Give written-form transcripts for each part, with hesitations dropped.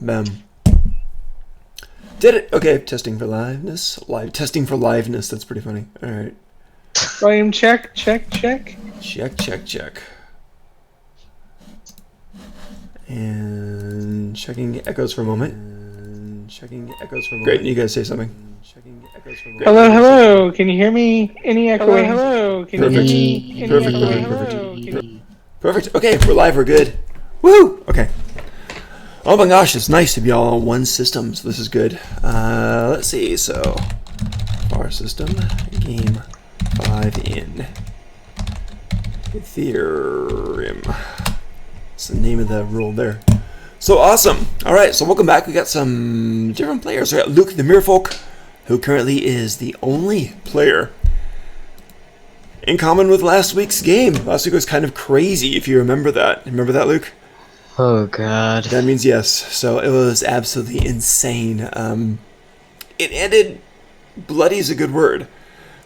Bam. Did it. Okay, testing for liveness. Testing for liveness. That's pretty funny. All right. Volume check. Check. And checking echoes for a moment. Great, you guys say something. Hello. Can you hear me? Any echoing? Hello. Can you hear me? Any echoing? Perfect. Okay, we're live. We're good. Woo! Okay. Oh my gosh, it's nice to be all on one system, so this is good. Let's see, so our system, game 5 in Ethereum. That's the name of the rule there. So awesome. Alright, so welcome back. We got some different players. We got Luke the Merfolk, who currently is the only player in common with last week's game. Last week was kind of crazy, if you remember that. Remember that, Luke? Oh god. That means yes. So it was absolutely insane. It ended... bloody is a good word.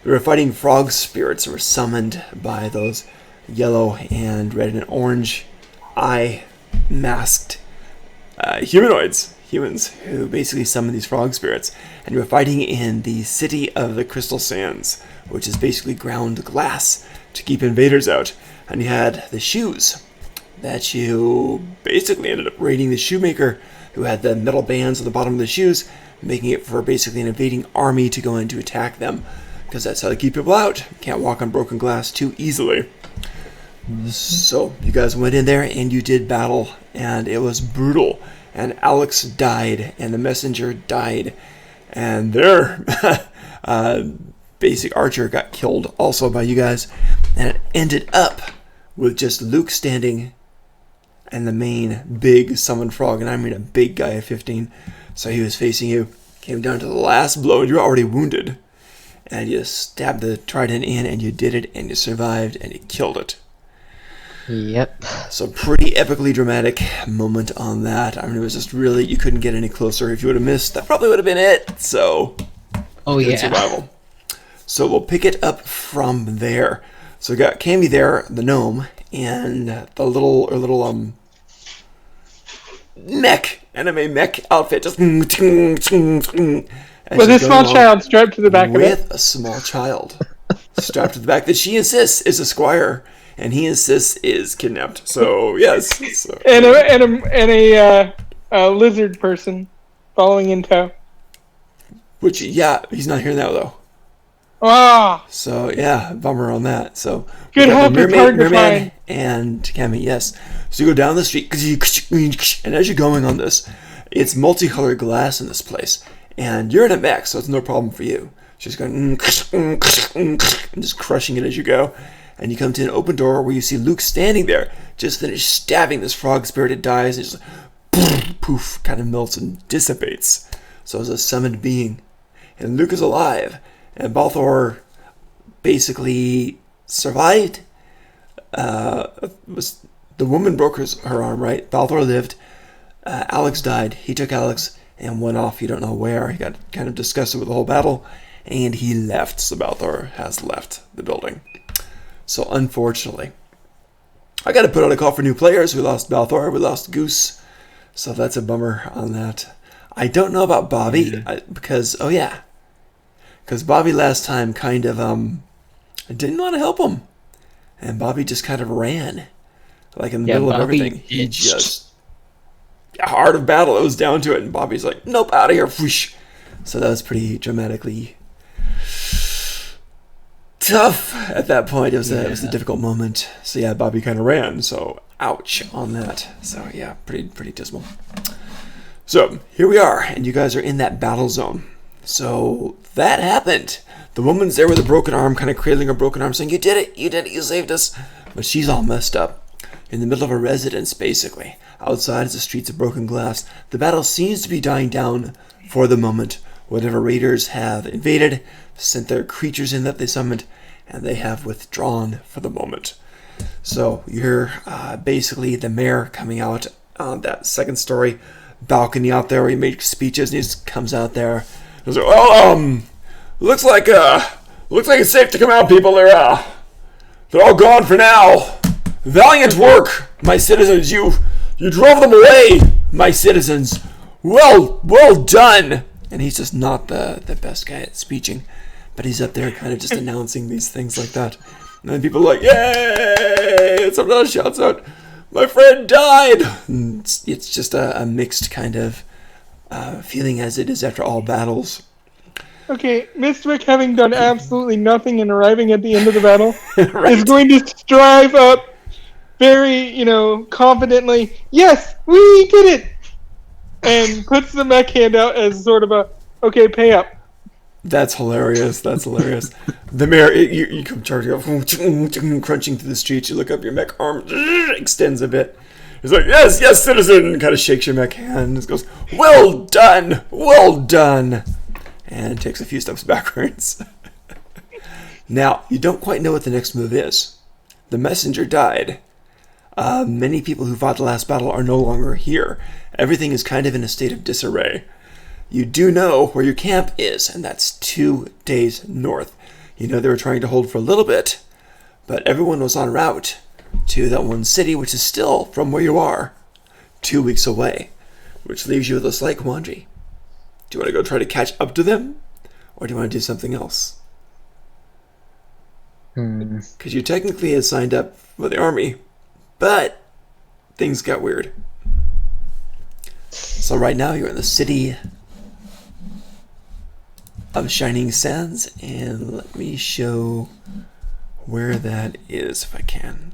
We were fighting frog spirits that were summoned by those yellow and red and orange eye masked humans who basically summon these frog spirits. And we were fighting in the city of the Crystal Sands, which is basically ground glass to keep invaders out. And you had the shoes that you basically ended up raiding the shoemaker, who had the metal bands on the bottom of the shoes, making it for basically an invading army to go in to attack them, because that's how they keep people out. You can't walk on broken glass too easily. So you guys went in there and you did battle, and it was brutal. And Alex died, and the messenger died, and their basic archer got killed also by you guys, and it ended up with just Luke standing and the main big summoned frog, and I mean a big guy of 15, so he was facing you, came down to the last blow, and you were already wounded, and you stabbed the trident in, and you did it, and you survived, and you killed it. Yep. So pretty epically dramatic moment on that. I mean, it was just really, you couldn't get any closer. If you would have missed, that probably would have been it, so... Oh yeah. Survival. So we'll pick it up from there. So we got Cammy there, the gnome, and the little anime mech outfit, just With a small child strapped to the back of it. with a small child strapped to the back that she insists is a squire, and he insists is kidnapped. So yes, so. And a lizard person following in tow. Which he's not here now though. Ah, So yeah, bummer on that. So Good we got hope the it's hard to merman find. and Cammy, yes. So you go down the street, and as you're going on this, it's multicolored glass in this place, and you're in a mech, so it's no problem for you. She's going and just crushing it as you go, and you come to an open door where you see Luke standing there, just finished stabbing this frog spirit. It dies, and just poof, kind of melts and dissipates. So it's a summoned being, and Luke is alive. And Balthor basically survived. The woman broke her arm, right? Balthor lived. Alex died. He took Alex and went off. You don't know where. He got kind of disgusted with the whole battle, and he left. So Balthor has left the building. So unfortunately, I got to put out a call for new players. We lost Balthor. We lost Goose. So that's a bummer on that. I don't know about Bobby because Bobby last time kind of didn't want to help him, and Bobby just kind of ran, like in the middle of everything. He just heart of battle. It was down to it, and Bobby's like, "Nope, out of here!" Whoosh. So that was pretty dramatically tough at that point. It was a difficult moment. So yeah, Bobby kind of ran. So ouch on that. So yeah, pretty dismal. So here we are, and you guys are in that battle zone. So that happened. The woman's there with a broken arm, kind of cradling her broken arm, saying, you did it, you saved us. But she's all messed up. In the middle of a residence, basically. Outside is the streets of broken glass. The battle seems to be dying down for the moment. Whatever raiders have invaded, sent their creatures in that they summoned, and they have withdrawn for the moment. So you hear basically the mayor coming out on that second story balcony out there where he makes speeches, and he just comes out there. He's like, well, looks like it's safe to come out, people. They're all gone for now. Valiant work, my citizens. You drove them away, my citizens. well done. And he's just not the best guy at speeching, but he's up there kind of just announcing these things like that. And then people are like, yay! And someone else shouts out, my friend died! And it's just a mixed kind of feeling as it is after all battles. Okay, Mistwick, having done absolutely nothing and arriving at the end of the battle, Right. is going to strive up very, confidently. Yes, we did it! And puts the mech hand out as sort of a, okay, pay up. That's hilarious. The mayor, you come charging up, crunching through the streets. You look up, your mech arm extends a bit. He's like, yes, citizen! Kind of shakes your mech hand and goes, well done! And takes a few steps backwards. Now, you don't quite know what the next move is. The messenger died. Many people who fought the last battle are no longer here. Everything is kind of in a state of disarray. You do know where your camp is, and that's 2 days north. You know they were trying to hold for a little bit, but everyone was en route to that one city, which is still, from where you are, 2 weeks away, which leaves you with a slight quandary. Do you want to go try to catch up to them, or do you want to do something else? Because you technically had signed up for the army, but things got weird. So right now you're in the city of Shining Sands, and let me show where that is if I can.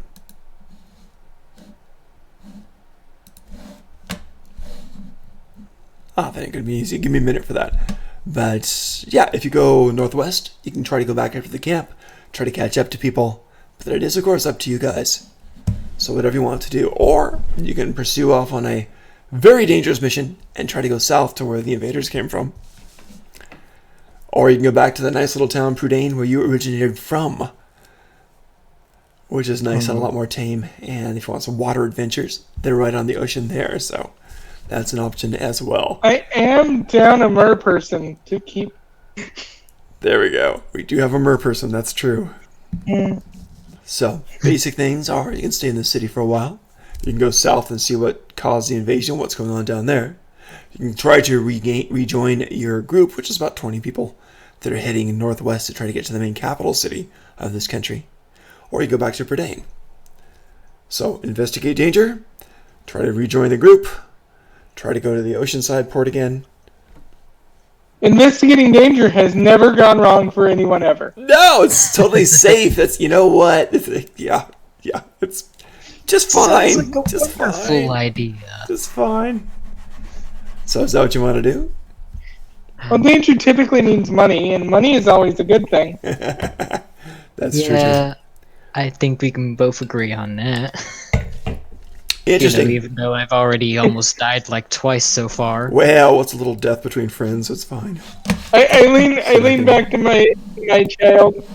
That ain't gonna be easy. Give me a minute for that. But yeah, if you go northwest, you can try to go back after the camp, try to catch up to people. But it is, of course, up to you guys. So whatever you want to do. Or you can pursue off on a very dangerous mission and try to go south to where the invaders came from. Or you can go back to the nice little town, Prydain, where you originated from, which is nice and a lot more tame. And if you want some water adventures, they're right on the ocean there, so that's an option as well. I am down a mer person to keep. There we go. We do have a mer person, that's true. So, basic things are you can stay in the city for a while. You can go south and see what caused the invasion, what's going on down there. You can try to rejoin your group, which is about 20 people that are heading northwest to try to get to the main capital city of this country. Or you go back to Prydain. So, investigate danger, try to rejoin the group, try to go to the oceanside port again. Investigating danger has never gone wrong for anyone ever. No, it's totally safe. That's, you know what? Yeah, it's just fine. Sounds like a Just wonderful fine. idea. Just fine. So is that what you want to do? Well, danger typically means money, and money is always a good thing. That's true. Yeah, I think we can both agree on that. Interesting. Even though I've already almost died like twice so far. Well, it's a little death between friends. It's fine. I lean back to my child,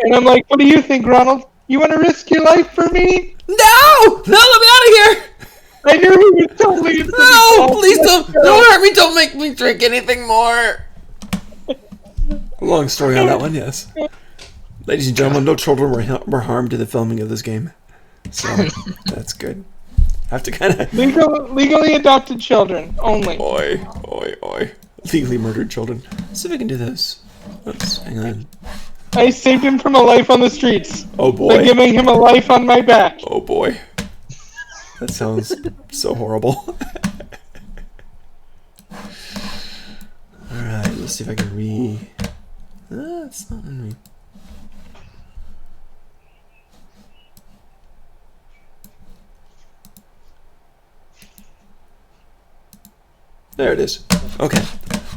and I'm like, "What do you think, Ronald? You want to risk your life for me?" No! Let me out of here! I knew he was totally. No! Please don't hurt me! Don't make me drink anything more! Long story on that one, yes. Ladies and gentlemen, no children were harmed to the filming of this game. So, that's good. Have to kind of... Legally adopted children only. Oi. Legally murdered children. Let's see if I can do this. Oops, hang on. I saved him from a life on the streets Oh by boy. giving him a life on my back. Oh boy. That sounds so horrible. Alright, let's see if I can it's not in me. There it is. Okay.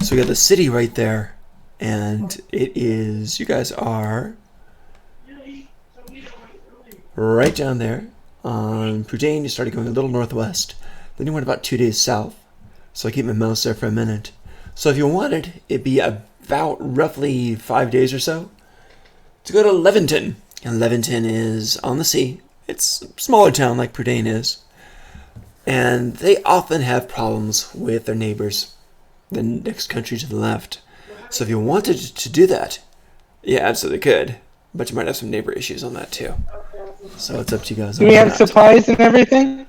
So we got the city right there. And it is, you guys are right down there. On Prydain, you started going a little northwest. Then you went about 2 days south. So I keep my mouse there for a minute. So if you wanted, it'd be about roughly 5 days or so to go to Leventon. And Leventon is on the sea. It's a smaller town like Prydain is. And they often have problems with their neighbors, the next country to the left. So if you wanted to do that, you absolutely could. But you might have some neighbor issues on that too. So it's up to you guys. Do on we have that. supplies and everything?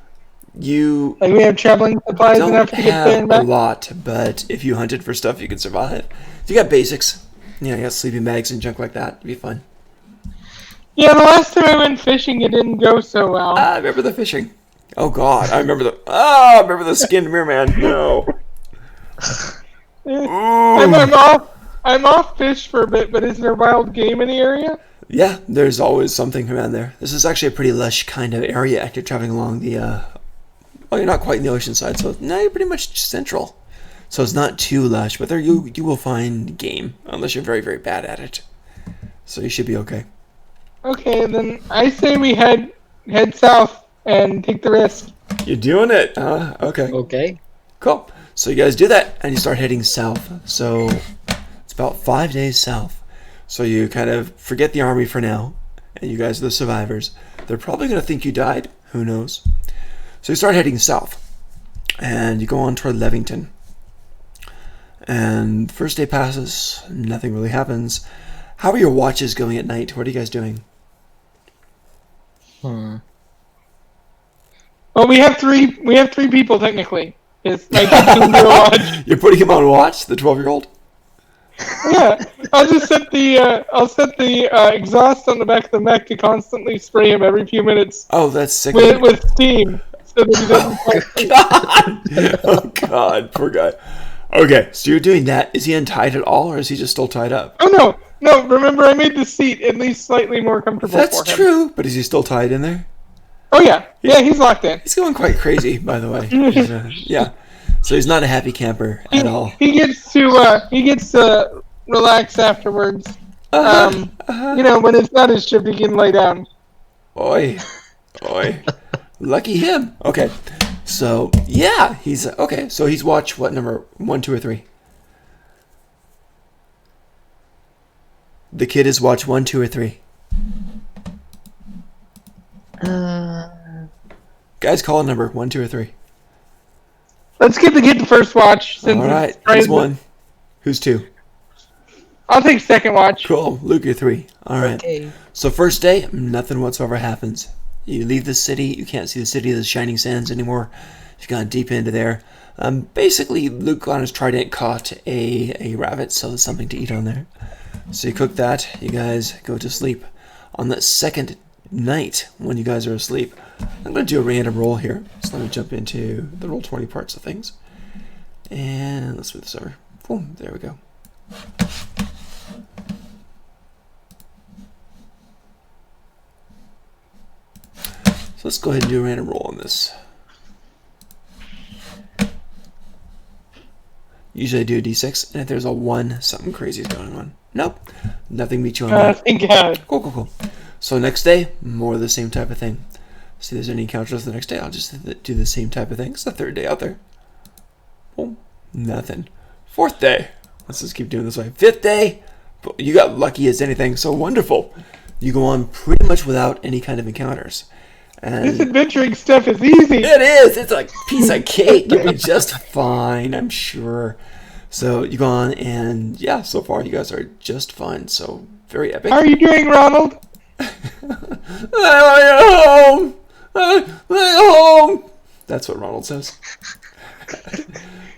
You Like we have traveling supplies don't enough to get there have and a back? lot, but if you hunted for stuff, you can survive. You got basics. Yeah, you got sleeping bags and junk like that. It'd be fun. Yeah, the last time I went fishing, it didn't go so well. I remember the fishing. Oh God, I remember the skinned merman. No. I'm off. I'm off fish for a bit, but is there wild game in the area? Yeah, there's always something around there. This is actually a pretty lush kind of area after traveling along the. Well, you're not quite in the ocean side, so no, you're pretty much central. So it's not too lush, but there you will find game unless you're very very bad at it. So you should be okay. Okay, then I say we head south and take the risk. You're doing it. Okay. Okay. Cool. So you guys do that, and you start heading south. So it's about 5 days south. So you kind of forget the army for now, and you guys are the survivors. They're probably going to think you died. Who knows? So you start heading south, and you go on toward Levington. And the first day passes, nothing really happens. How are your watches going at night? What are you guys doing? Hmm. Well, we have three people technically. It's like a watch. You're putting him on watch, the 12-year-old? Yeah, I'll just set the exhaust on the back of the mech to constantly spray him every few minutes Oh, that's sick. with steam, so that he doesn't fall asleep. God! Oh, God, poor guy. Okay, so you're doing that. Is he untied at all, or is he just still tied up? Oh no! Remember, I made the seat at least slightly more comfortable That's for him. true, but is he still tied in there? Oh yeah, he's locked in. He's going quite crazy, by the way. Yeah, so he's not a happy camper at all. He gets to relax afterwards. You know, when it's not his shift, he can lay down. Oi. Lucky him. Okay, so yeah, he's okay. So he's watch what number? 1, 2, or 3? The kid is watch 1, 2, or 3. Guys, call a number 1, 2, or 3. Let's get the first watch. Since All right, it's who's 1? Who's 2? I'll take second watch. Cool, Luke, you're 3. All right. Okay. So first day, nothing whatsoever happens. You leave the city. You can't see the city of the Shining Sands anymore. You've gone deep into there. Basically, Luke on his trident caught a rabbit, so there's something to eat on there. So you cook that. You guys go to sleep. On that second night, when you guys are asleep, I'm going to do a random roll here. So let me jump into the Roll20 parts of things. And let's move this over. Boom, there we go. So let's go ahead and do a random roll on this. Usually I do a d6, and if there's a 1, something crazy is going on. Nope, nothing beats you on that. Thank God. Cool. So next day, more of the same type of thing. See if there's any encounters the next day. I'll just do the same type of thing. It's the third day out there. Boom, nothing. Fourth day. Let's just keep doing this way. Fifth day, you got lucky as anything. So wonderful. You go on pretty much without any kind of encounters. And This adventuring stuff is easy. it is. It's like a piece of cake. You'll be just fine, I'm sure. So you go on, and yeah, so far you guys are just fine. So very epic. How are you doing, Ronald? I want to go home. That's what Ronald says.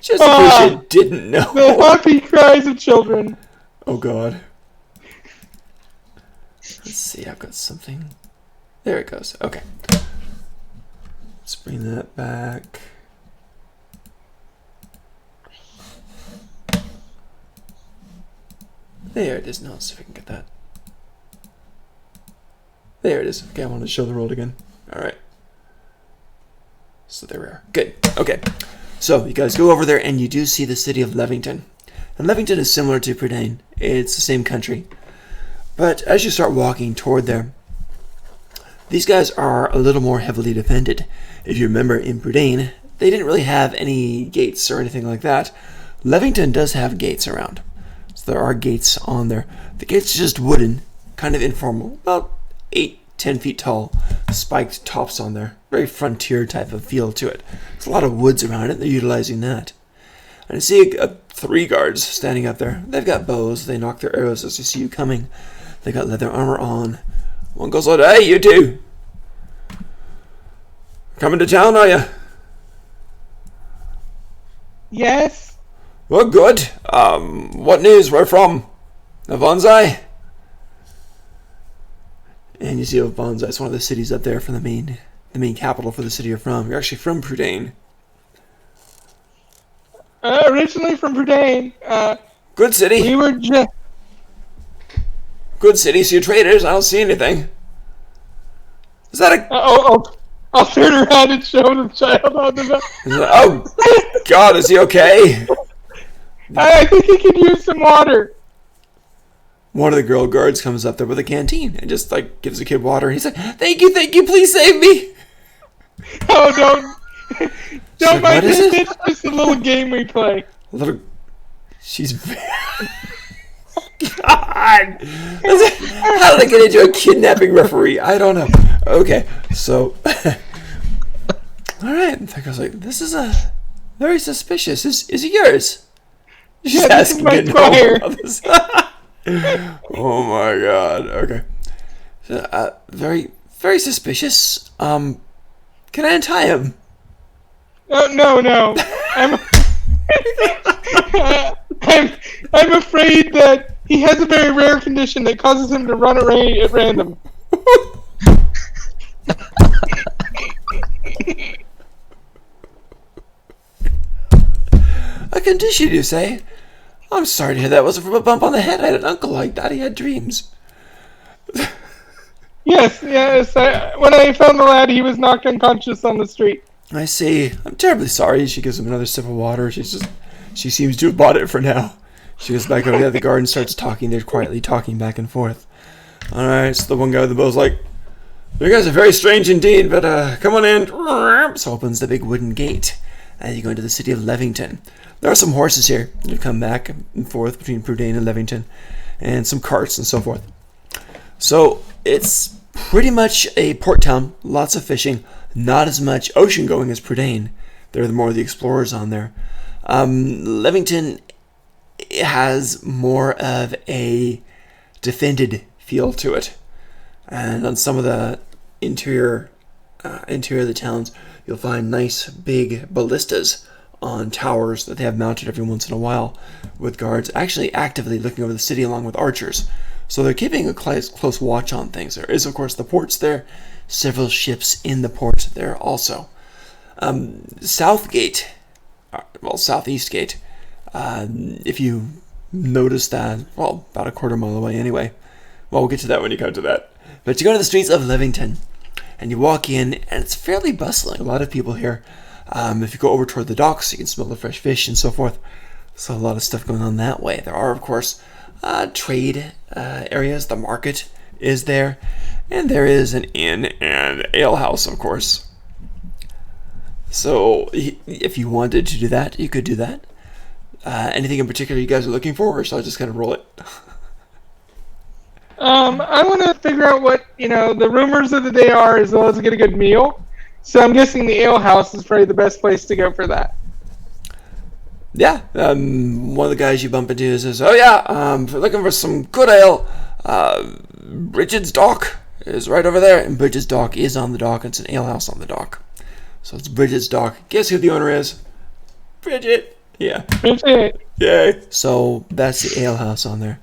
Just in case you didn't The know. happy cries of children. Oh God. Let's see. I've got something. There it goes. Okay. Let's bring that back. There it is. Now let's see if we can get that. There it is. Okay, I want to show the road again. All right. So there we are. Good. Okay. So you guys go over there and you do see the city of Levington. And Levington is similar to Prydain. It's the same country. But as you start walking toward there, these guys are a little more heavily defended. If you remember, in Prydain, they didn't really have any gates or anything like that. Levington does have gates around. So there are gates on there. The gates are just wooden, kind of informal, about 8-10 feet tall, spiked tops on there. Very frontier type of feel to it. There's a lot of woods around it. They're utilizing that. And I see 3 guards standing up there. They've got bows. They knock their arrows as they see you coming. They got leather armor on. One goes out, "Hey, you two! Coming to town, are you?" Yes. Well, good. What news? Where from? Avonzai? And you see Avonzai. It's one of the cities up there from the main capital for the city you're from. You're actually from Prydain. Originally from Prydain. Good city. We were just. Good city. See traders. I don't see anything. Is that a... I'll turn around and show the child on the map. Oh, God, is he okay? I think he could use some water. One of the girl guards comes up there with a canteen and just, like, gives the kid water. He's like, thank you, please save me. Oh, don't like, mind what is this. it? It's just a little game we play. She's very... God! How did I get into a kidnapping referee? I don't know. Okay, so... Alright, I was like, this is very suspicious. Is it yours? She's this is my me choir. about this. Oh my god, okay. So, very, very suspicious. Can I untie him? Oh, no. I'm afraid that he has a very rare condition that causes him to run away at random. A condition, you say? I'm sorry to hear that wasn't from a bump on the head. I had an uncle like that. He had dreams. Yes. When I found the lad, he was knocked unconscious on the street. I see. I'm terribly sorry. She gives him another sip of water. She seems to have bought it for now. She goes back over to the other guard and starts talking. They're quietly talking back and forth. Alright, so the one guy with the bow's like, you guys are very strange indeed, but come on in. So opens the big wooden gate as you go into the city of Levington. There are some horses here that come back and forth between Prydain and Levington, and some carts and so forth. So it's pretty much a port town, lots of fishing, not as much ocean going as Prydain. They're more of the explorers on there. Levington has more of a defended feel to it, and on some of the interior of the towns, you'll find nice big ballistas on towers that they have mounted every once in a while, with guards actually actively looking over the city along with archers. So they're keeping a close watch on things. There is, of course, the ports there, several ships in the port there also. Southeast Gate, if you notice that, well, about a quarter mile away anyway. Well, we'll get to that when you come to that. But you go to the streets of Levington, and you walk in, and it's fairly bustling. A lot of people here. If you go over toward the docks, you can smell the fresh fish and so forth. So a lot of stuff going on that way. There are, of course, trade areas. The market is there. And there is an inn and ale house, of course. So if you wanted to do that, you could do that. Anything in particular you guys are looking for, or shall I just kind of roll it? I want to figure out what, the rumors of the day are, as well as get a good meal. So I'm guessing the ale house is probably the best place to go for that. Yeah, one of the guys you bump into says, oh yeah, if you're looking for some good ale, Bridget's Dock is right over there, and Bridget's Dock is on the dock. It's an ale house on the dock. So it's Bridget's Dock. Guess who the owner is? Bridget. Yeah. Bridget. Yay. So that's the ale house on there.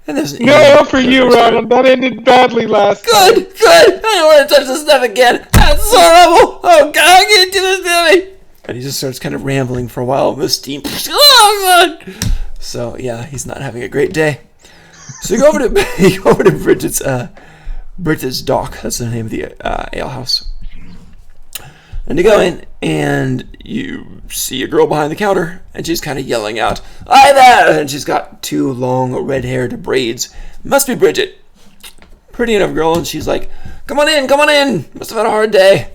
And there's no ale for you, Ronald. That ended badly last time. Good. I don't want to touch this stuff again. That's horrible. Oh God, I can't do this to me. And he just starts kind of rambling for a while. The steam. Oh God. So yeah, he's not having a great day. So you go over to Bridget's Dock. That's the name of the ale house. And you go in, and you see a girl behind the counter, and she's kind of yelling out, "Hi there!" And she's got two long red-haired braids. Must be Bridget. Pretty enough girl, and she's like, come on in. Must have had a hard day.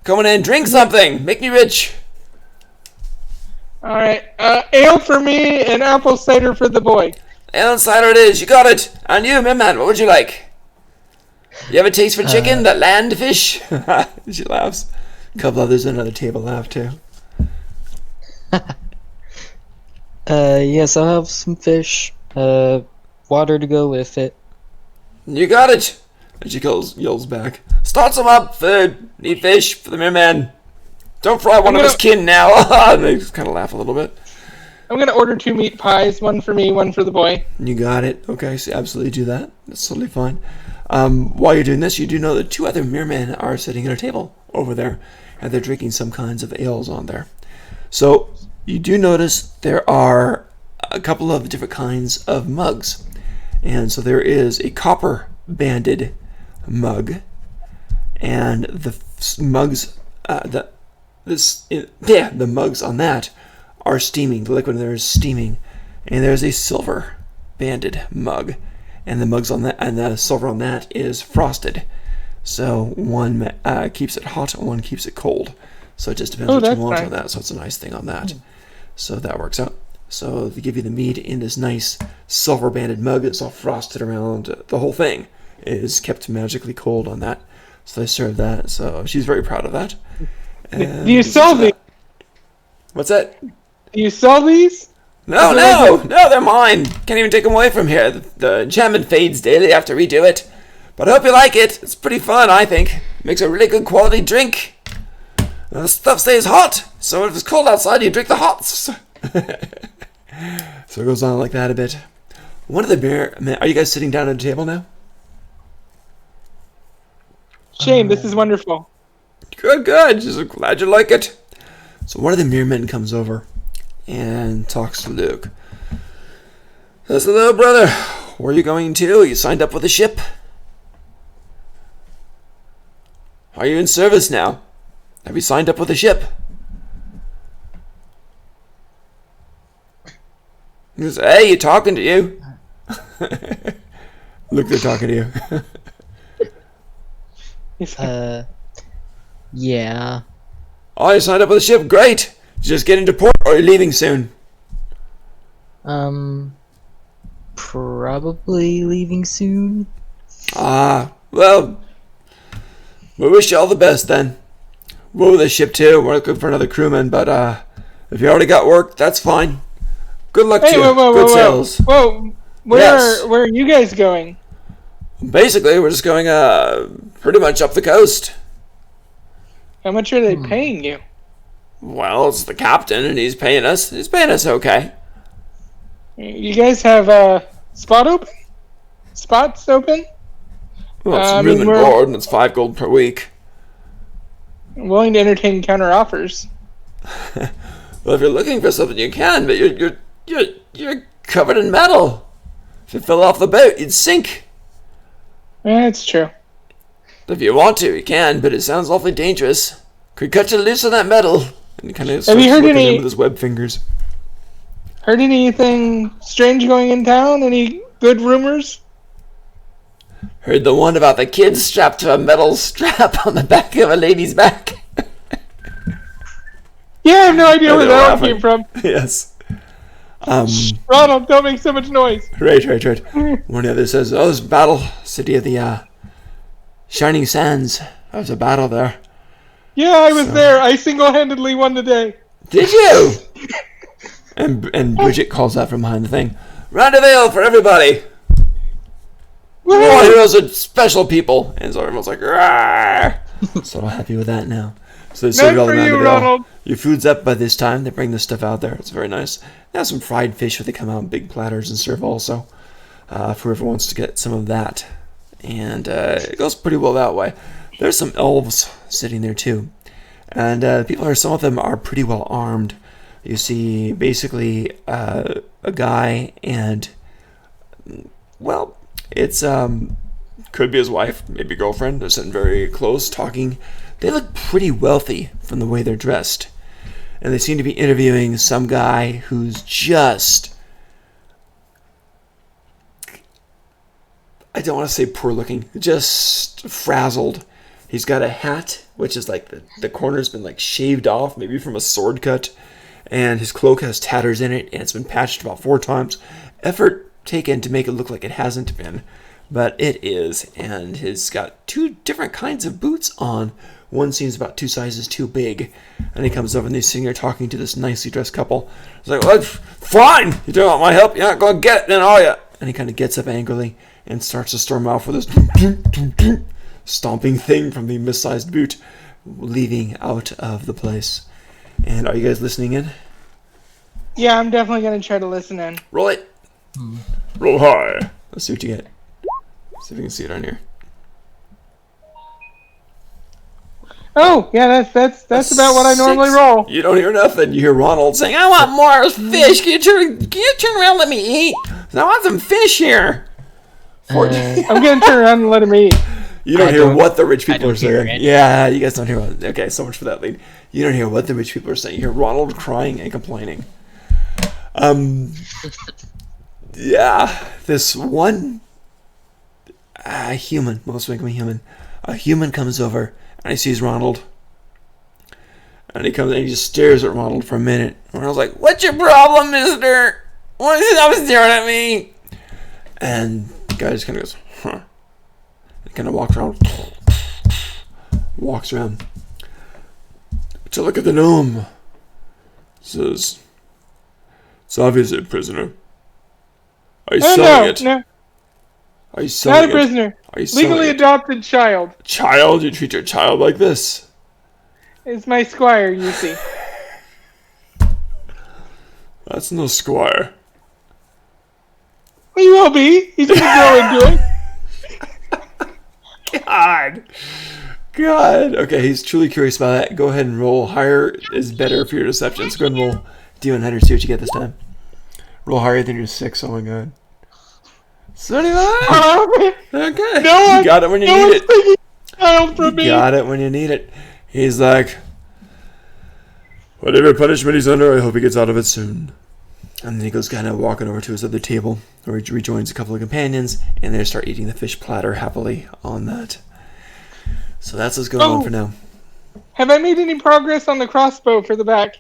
Come on in, drink something. Make me rich. All right. Ale for me and apple cider for the boy. Ale and cider it is. You got it. And you, man, what would you like? You have a taste for chicken? That land fish? She laughs. A couple others at another table laugh too. Yes, I'll have some fish. Water to go with it. You got it! And she yells back, start some up, food. Need fish for the merman. Don't fry one of his kin now. And they just kind of laugh a little bit. I'm gonna order 2 meat pies, one for me, one for the boy. You got it. Okay, so absolutely do that. That's totally fine. While you're doing this, you do know that 2 other mermen are sitting at a table over there, and they're drinking some kinds of ales on there. So you do notice there are a couple of different kinds of mugs, and so there is a copper-banded mug, and the mugs, the mugs on that are steaming. The liquid in there is steaming, and there's a silver-banded mug, and the mugs on that and the silver on that is frosted. So one keeps it hot, one keeps it cold. So it just depends what you that's want nice. on that. So it's a nice thing on that. So that works out. So they give you the mead in this nice silver-banded mug that's all frosted around. The whole thing is kept magically cold on that. So they serve that. So she's very proud of that. Do you sell these? What's that? Do you sell these? No, they're mine. Can't even take them away from here. The enchantment fades daily. I have to redo it. But I hope you like it. It's pretty fun, I think. Makes a really good quality drink. The stuff stays hot, so if it's cold outside, you drink the hots. So it goes on like that a bit. One of the beer... Are you guys sitting down at a table now? Shane, this is wonderful. Good. Just glad you like it. So one of the mermen comes over and talks to Luke. Says, hello, brother. Where are you going to? You signed up with a ship? Are you in service now? Have you signed up with a ship? He goes, hey, you talking to you? Luke, they're talking to you. Yeah. Oh, you signed up with a ship? Great. Just get into port or are you leaving soon? Probably leaving soon. Well, we wish you all the best then. We're with the ship too. We're looking for another crewman, but if you already got work, that's fine. Good luck to you. Good sails. Whoa. Where are you guys going? Basically, we're just going pretty much up the coast. How much are they paying you? Well, it's the captain, and he's paying us. He's paying us okay. You guys have spots open? Well, it's room and board, and it's 5 gold per week. I'm willing to entertain counter offers. Well, if you're looking for something, you can, but you're covered in metal. If you fell off the boat, you'd sink. Yeah, that's true. If you want to, you can, but it sounds awfully dangerous. Could cut you loose on that metal. And he kind of Have you heard looking any- with his web fingers. Heard anything strange going in town? Any good rumors? Heard the one about the kid strapped to a metal strap on the back of a lady's back. Yeah, I have no idea where they're that one laughing. came from. Yes. Ronald, don't make so much noise. Right. One of the others says, oh, this battle, city of the Shining Sands. There was a battle there. Yeah, I was there. I single-handedly won the day. Did you? and Bridget calls out from behind the thing. Round of ale for everybody. We're all heroes are special people. And so everyone's like, Rawr! So I'm happy with that now. So they serve you all None for around you, the ale. Ronald. Your food's up by this time. They bring the stuff out there. It's very nice. They have some fried fish where they come out in big platters and serve also. For whoever wants to get some of that. And it goes pretty well that way. There's some elves sitting there too. And some of them are pretty well armed. You see basically a guy and, well, it's could be his wife, maybe girlfriend. They're sitting very close talking. They look pretty wealthy from the way they're dressed. And they seem to be interviewing some guy who's just, I don't want to say poor looking, just frazzled. He's got a hat, which is like the corner's been like shaved off, maybe from a sword cut. And his cloak has tatters in it, and it's been patched about 4 times. Effort taken to make it look like it hasn't been, but it is. And he's got 2 different kinds of boots on. One seems about 2 sizes too big. And he comes over and he's sitting there talking to this nicely dressed couple. He's like, well, fine, you don't want my help, you're not going to get it then, are you? And he kind of gets up angrily and starts to storm off with this stomping thing from the missized boot, leaving out of the place. And are you guys listening in? Yeah, I'm definitely gonna try to listen in. Roll it. Roll high. Let's see what you get. See if we can see it on here. Oh, yeah, that's about what I normally 6. roll. You don't hear nothing. You hear Ronald saying, "I want more fish. Can you turn around and let me eat? I want some fish here." I'm gonna turn around and let him eat. You don't I hear don't- what the rich I people are don't hear saying. it. Yeah, you guys don't hear what. Okay, so much for that lead. You don't hear what the rich people are saying. You hear Ronald crying and complaining. Yeah, this one human, most likely human, a human comes over and he sees Ronald. And he comes and he just stares at Ronald for a minute. And Ronald's like, "What's your problem, mister? What is it that was staring at me?" And the guy just kind of goes, "Huh." He kind of walks around. Walks around. To look at the gnome. Says, "It's obviously a prisoner. Are you selling it? No, Are you selling not a it? prisoner. Are you selling Legally it? adopted child. Child? You treat your child like this? It's my squire, you see. That's no squire." He will be. He's gonna grow into it. God. Okay, he's truly curious about that. Go ahead and roll. Higher is better for your deception. So go ahead and roll D100, see what you get this time. Roll higher than your 6. Oh my god. 79. Okay. No You got it when you no need one's it. taking child from You me. got it when you need it. He's like, "Whatever punishment he's under, I hope he gets out of it soon." And then he goes kind of walking over to his other table, where he rejoins a couple of companions, and they start eating the fish platter happily on that. So that's what's going on for now. Have I made any progress on the crossbow for the back?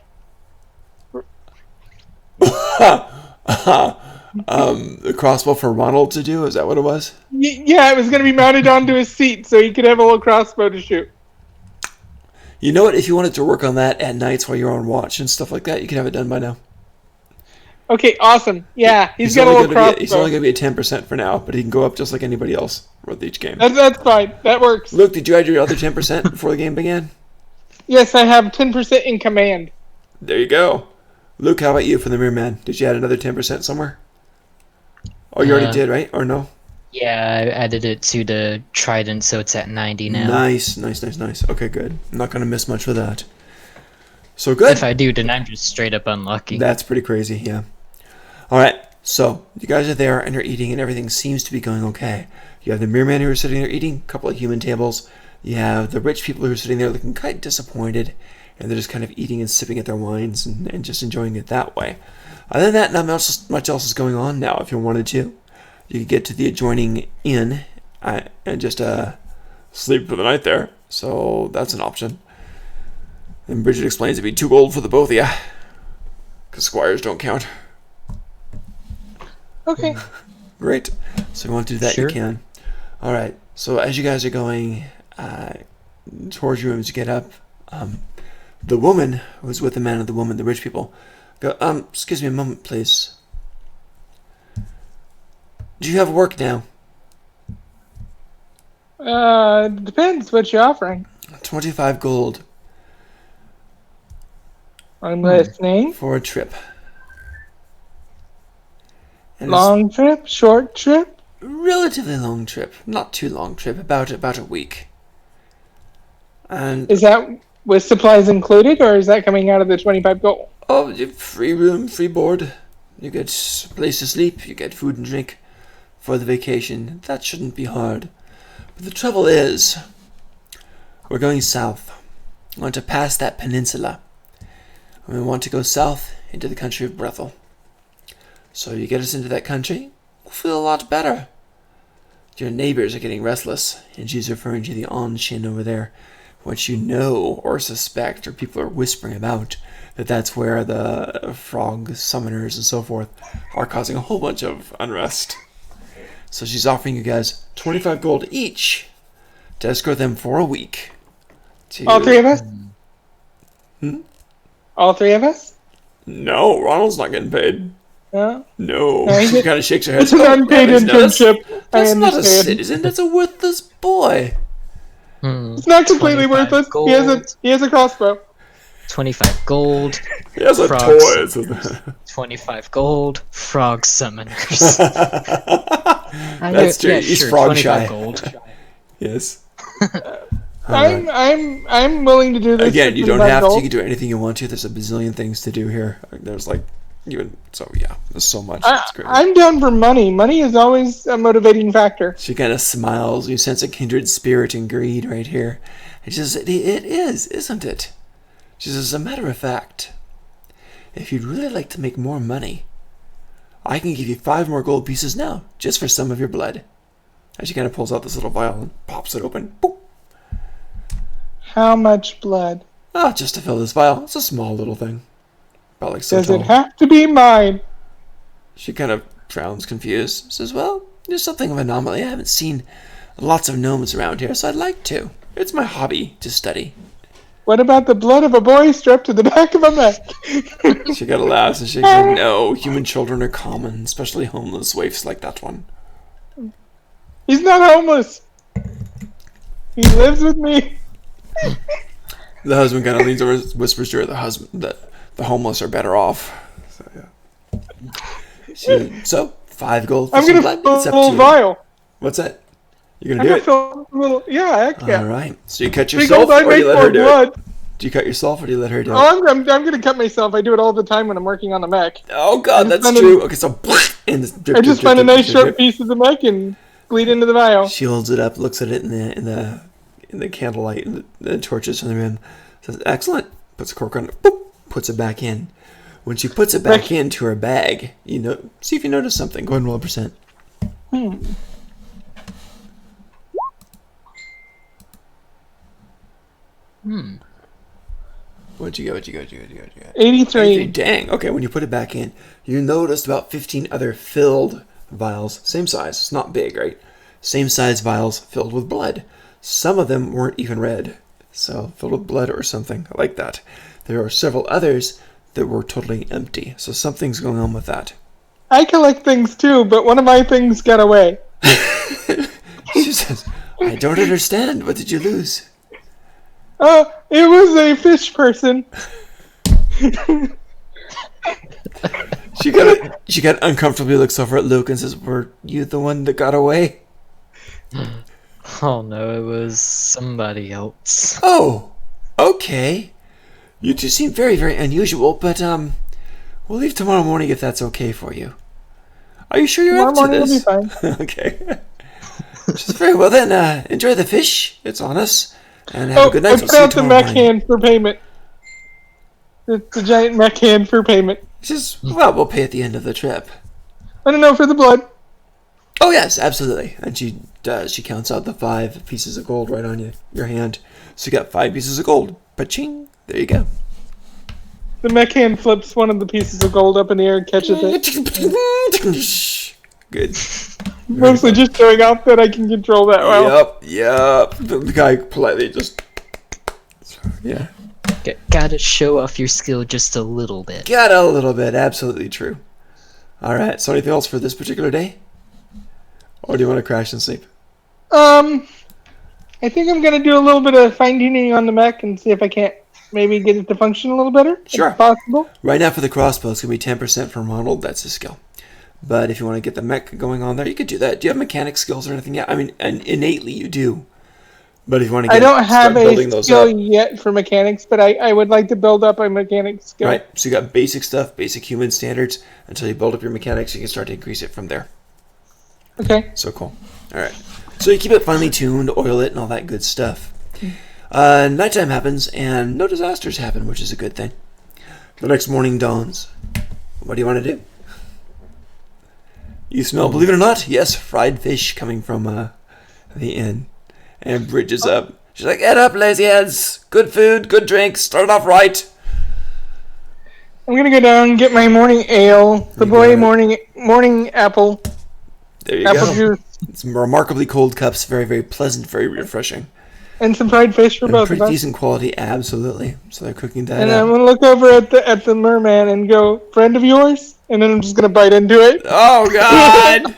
The crossbow for Ronald to do, is that what it was? Yeah, it was gonna be mounted onto his seat so he could have a little crossbow to shoot. You know what? If you wanted to work on that at nights while you're on watch and stuff like that, you can have it done by now. Okay, awesome. Yeah, he's got a little crossbow. He's only going to be at 10% for now, but he can go up just like anybody else with each game. That's fine. That works. Luke, did you add your other 10% before the game began? Yes, I have 10% in command. There you go. Luke, how about you for the Mirror Man? Did you add another 10% somewhere? Oh, you already did, right? Or no? Yeah, I added it to the trident, so it's at 90 now. Nice. Okay, good. I'm not going to miss much with that. So good. If I do, then I'm just straight up unlucky. That's pretty crazy, yeah. All right, so you guys are there and you're eating and everything seems to be going okay. You have the Mirror Man who are sitting there eating, a couple of human tables. You have the rich people who are sitting there looking kind of disappointed, and they're just kind of eating and sipping at their wines and just enjoying it that way. Other than that, not much else is going on now. If you wanted to, you could get to the adjoining inn and just sleep for the night there. So that's an option. And Bridget explains it'd be too old for the both of you, because squires don't count. Okay. Great. So if you want to do that, Sure. you can. All right. So as you guys are going towards your rooms, you get up. The woman who's with the man and the woman, the rich people, go, excuse me a moment, please. Do you have work now? Depends what you're offering. 25 gold I'm listening. for a trip. And Long trip? Short trip? it's a relatively long trip. Not too long trip, about a week. And Is that with supplies included, or is that coming out of the 25 gold? oh, you free room, free board. You get a place to sleep. You get food and drink for the vacation. That shouldn't be hard. But the trouble is, we're going south. We want to pass that peninsula. And we want to go south into the country of Brethel. So you get us into that country, we'll feel a lot better. Your neighbors are getting restless, and she's referring to the Anshin over there, which you know or suspect, or people are whispering about, that's where the frog summoners and so forth are causing a whole bunch of unrest. So she's offering you guys 25 gold each to escort them for a week. All three of us? All three of us? No, Ronald's not getting paid. No. No. No, She kind of shakes her head. It's an unpaid internship. I That's not a understand. citizen. That's a worthless boy. Hmm. It's not completely 25 worthless. gold. He has a crossbow. 25 gold. He has a Frogs. toy. It says 25 gold. Frog summoners. That's true. He's sure, frog 25 shy. gold. Yes. Alright. I'm willing to do this. Again, for you don't 25 have to. gold. You can do anything you want to. There's a bazillion things to do here. There's like even so. Yeah, there's so much. It's great. I'm down for money. Money is always a motivating factor. She kind of smiles. You sense a kindred spirit and greed right here. And she says, "It is, isn't it?" She says, "As a matter of fact, if you'd really like to make more money, I can give you 5 more gold pieces now, just for some of your blood." And she kind of pulls out this little vial and pops it open. Boop. How much blood? Ah, just to fill this vial. It's a small little thing. About like so Does tall. it have to be mine? She kind of frowns confused. Says, "Well, there's something of an anomaly. I haven't seen lots of gnomes around here, so I'd like to. It's my hobby to study." What about the blood of a boy strapped to the back of a mech? She kind of laughs and she's like, "No, human children are common, especially homeless waifs like that one." He's not homeless. He lives with me. The husband kind of leans over and whispers to her that the homeless are better off. So, yeah. So 5 gold for I'm some gonna blood. fill It's a up little to you. vial. What's that? You're I'm gonna gonna do it? fill a little. Yeah, heck yeah. Alright. So you cut Big yourself old I or make you let more her do blood. it? Do you cut yourself or do you let her do it? Oh, I'm gonna cut myself. I do it all the time when I'm working on the mech. Oh god, I that's just true. Okay, so and this I just find a nice short piece of the mech and bleed into the vial. She holds it up, looks at it in the candlelight, and the torches from the room. Says, "Excellent." Puts a cork on it. Boop, puts it back in. When she puts it back into her bag, see if you notice something. Go ahead and roll a percent. What'd you get? 83. Dang. Okay, when you put it back in, you noticed about 15 other filled vials. Same size. It's not big, right? Same size vials filled with blood. Some of them weren't even red. So, filled with blood or something like that. There are several others that were totally empty. So, something's going on with that. I collect things too, but one of my things got away. She says, "I don't understand. What did you lose?" It was a fish person. She got uncomfortably looks over at Luke and says, "Were you the one that got away?" Oh no, it was somebody else. Oh, okay. You two seem very, very unusual, but we'll leave tomorrow morning if that's okay for you. Are you sure you're Tomorrow up to morning will be this? fine. Okay. She says, "Very well then. Enjoy the fish. It's on us, and have a good night. I We'll put see you out the tomorrow mech morning." hand for payment. It's the giant mech hand for payment. She says, "Well, we'll pay at the end of the trip." I don't know, for the blood. Oh yes, absolutely. And she does. She counts out the 5 pieces of gold right on your hand. So you got 5 pieces of gold. Pa-ching. There you go. The mech hand flips one of the pieces of gold up in the air and catches it. Good. Mostly just showing off that I can control that well. Yep. The guy politely just. Yeah. Gotta show off your skill just a little bit. Got a little bit. Absolutely true. Alright, so anything else for this particular day? Or do you want to crash and sleep? I think I'm gonna do a little bit of fine-tuning on the mech and see if I can't maybe get it to function a little better. Sure. If possible. Right now for the crossbow, it's going to be 10% from Ronald. That's his skill. But if you want to get the mech going on there, you could do that. Do you have mechanic skills or anything yet? I mean, and innately you do. But if you want to I don't start have building a those skill up. yet for mechanics, but I would like to build up a mechanic skill. Right, so you got basic stuff, basic human standards. Until you build up your mechanics, you can start to increase it from there. Okay. So cool. All right. So you keep it finely tuned, oil it, and all that good stuff. Nighttime happens, and no disasters happen, which is a good thing. The next morning dawns. What do you want to do? You smell, believe it or not, yes, fried fish coming from the inn. And Bridge is up. She's like, "Get up, lazy heads. Good food, good drink. Start off right." I'm gonna go down and get my morning ale. The You boy got it. morning apple. There you Apple go. juice. It's remarkably cold cups. Very, very pleasant. Very refreshing. And some fried fish for And both of pretty us. decent quality, absolutely. So they're cooking that And up. I'm gonna look over at the merman and go, "Friend of yours?" And then I'm just gonna bite into it. Oh, God!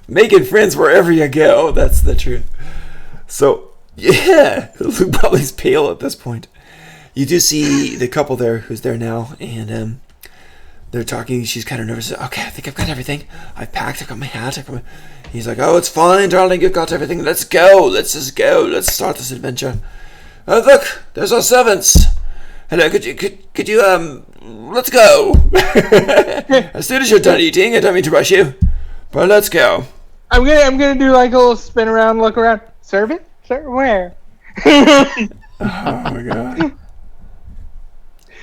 Making friends wherever you go. That's the truth. So, Yeah, Luke probably's pale at this point. You do see the couple there who's there now, and they're talking. She's kind of nervous. Okay, I think I've got everything. I've packed. I got my hat. He's like, oh, it's fine, darling. You've got everything. Let's go. Let's just go. Let's start this adventure. Look, there's our servants. Hello, could you, let's go. As soon as you're done eating, I don't mean to rush you, but let's go. I'm gonna do like a little spin around, look around. Servant? Sir, where? Oh my god.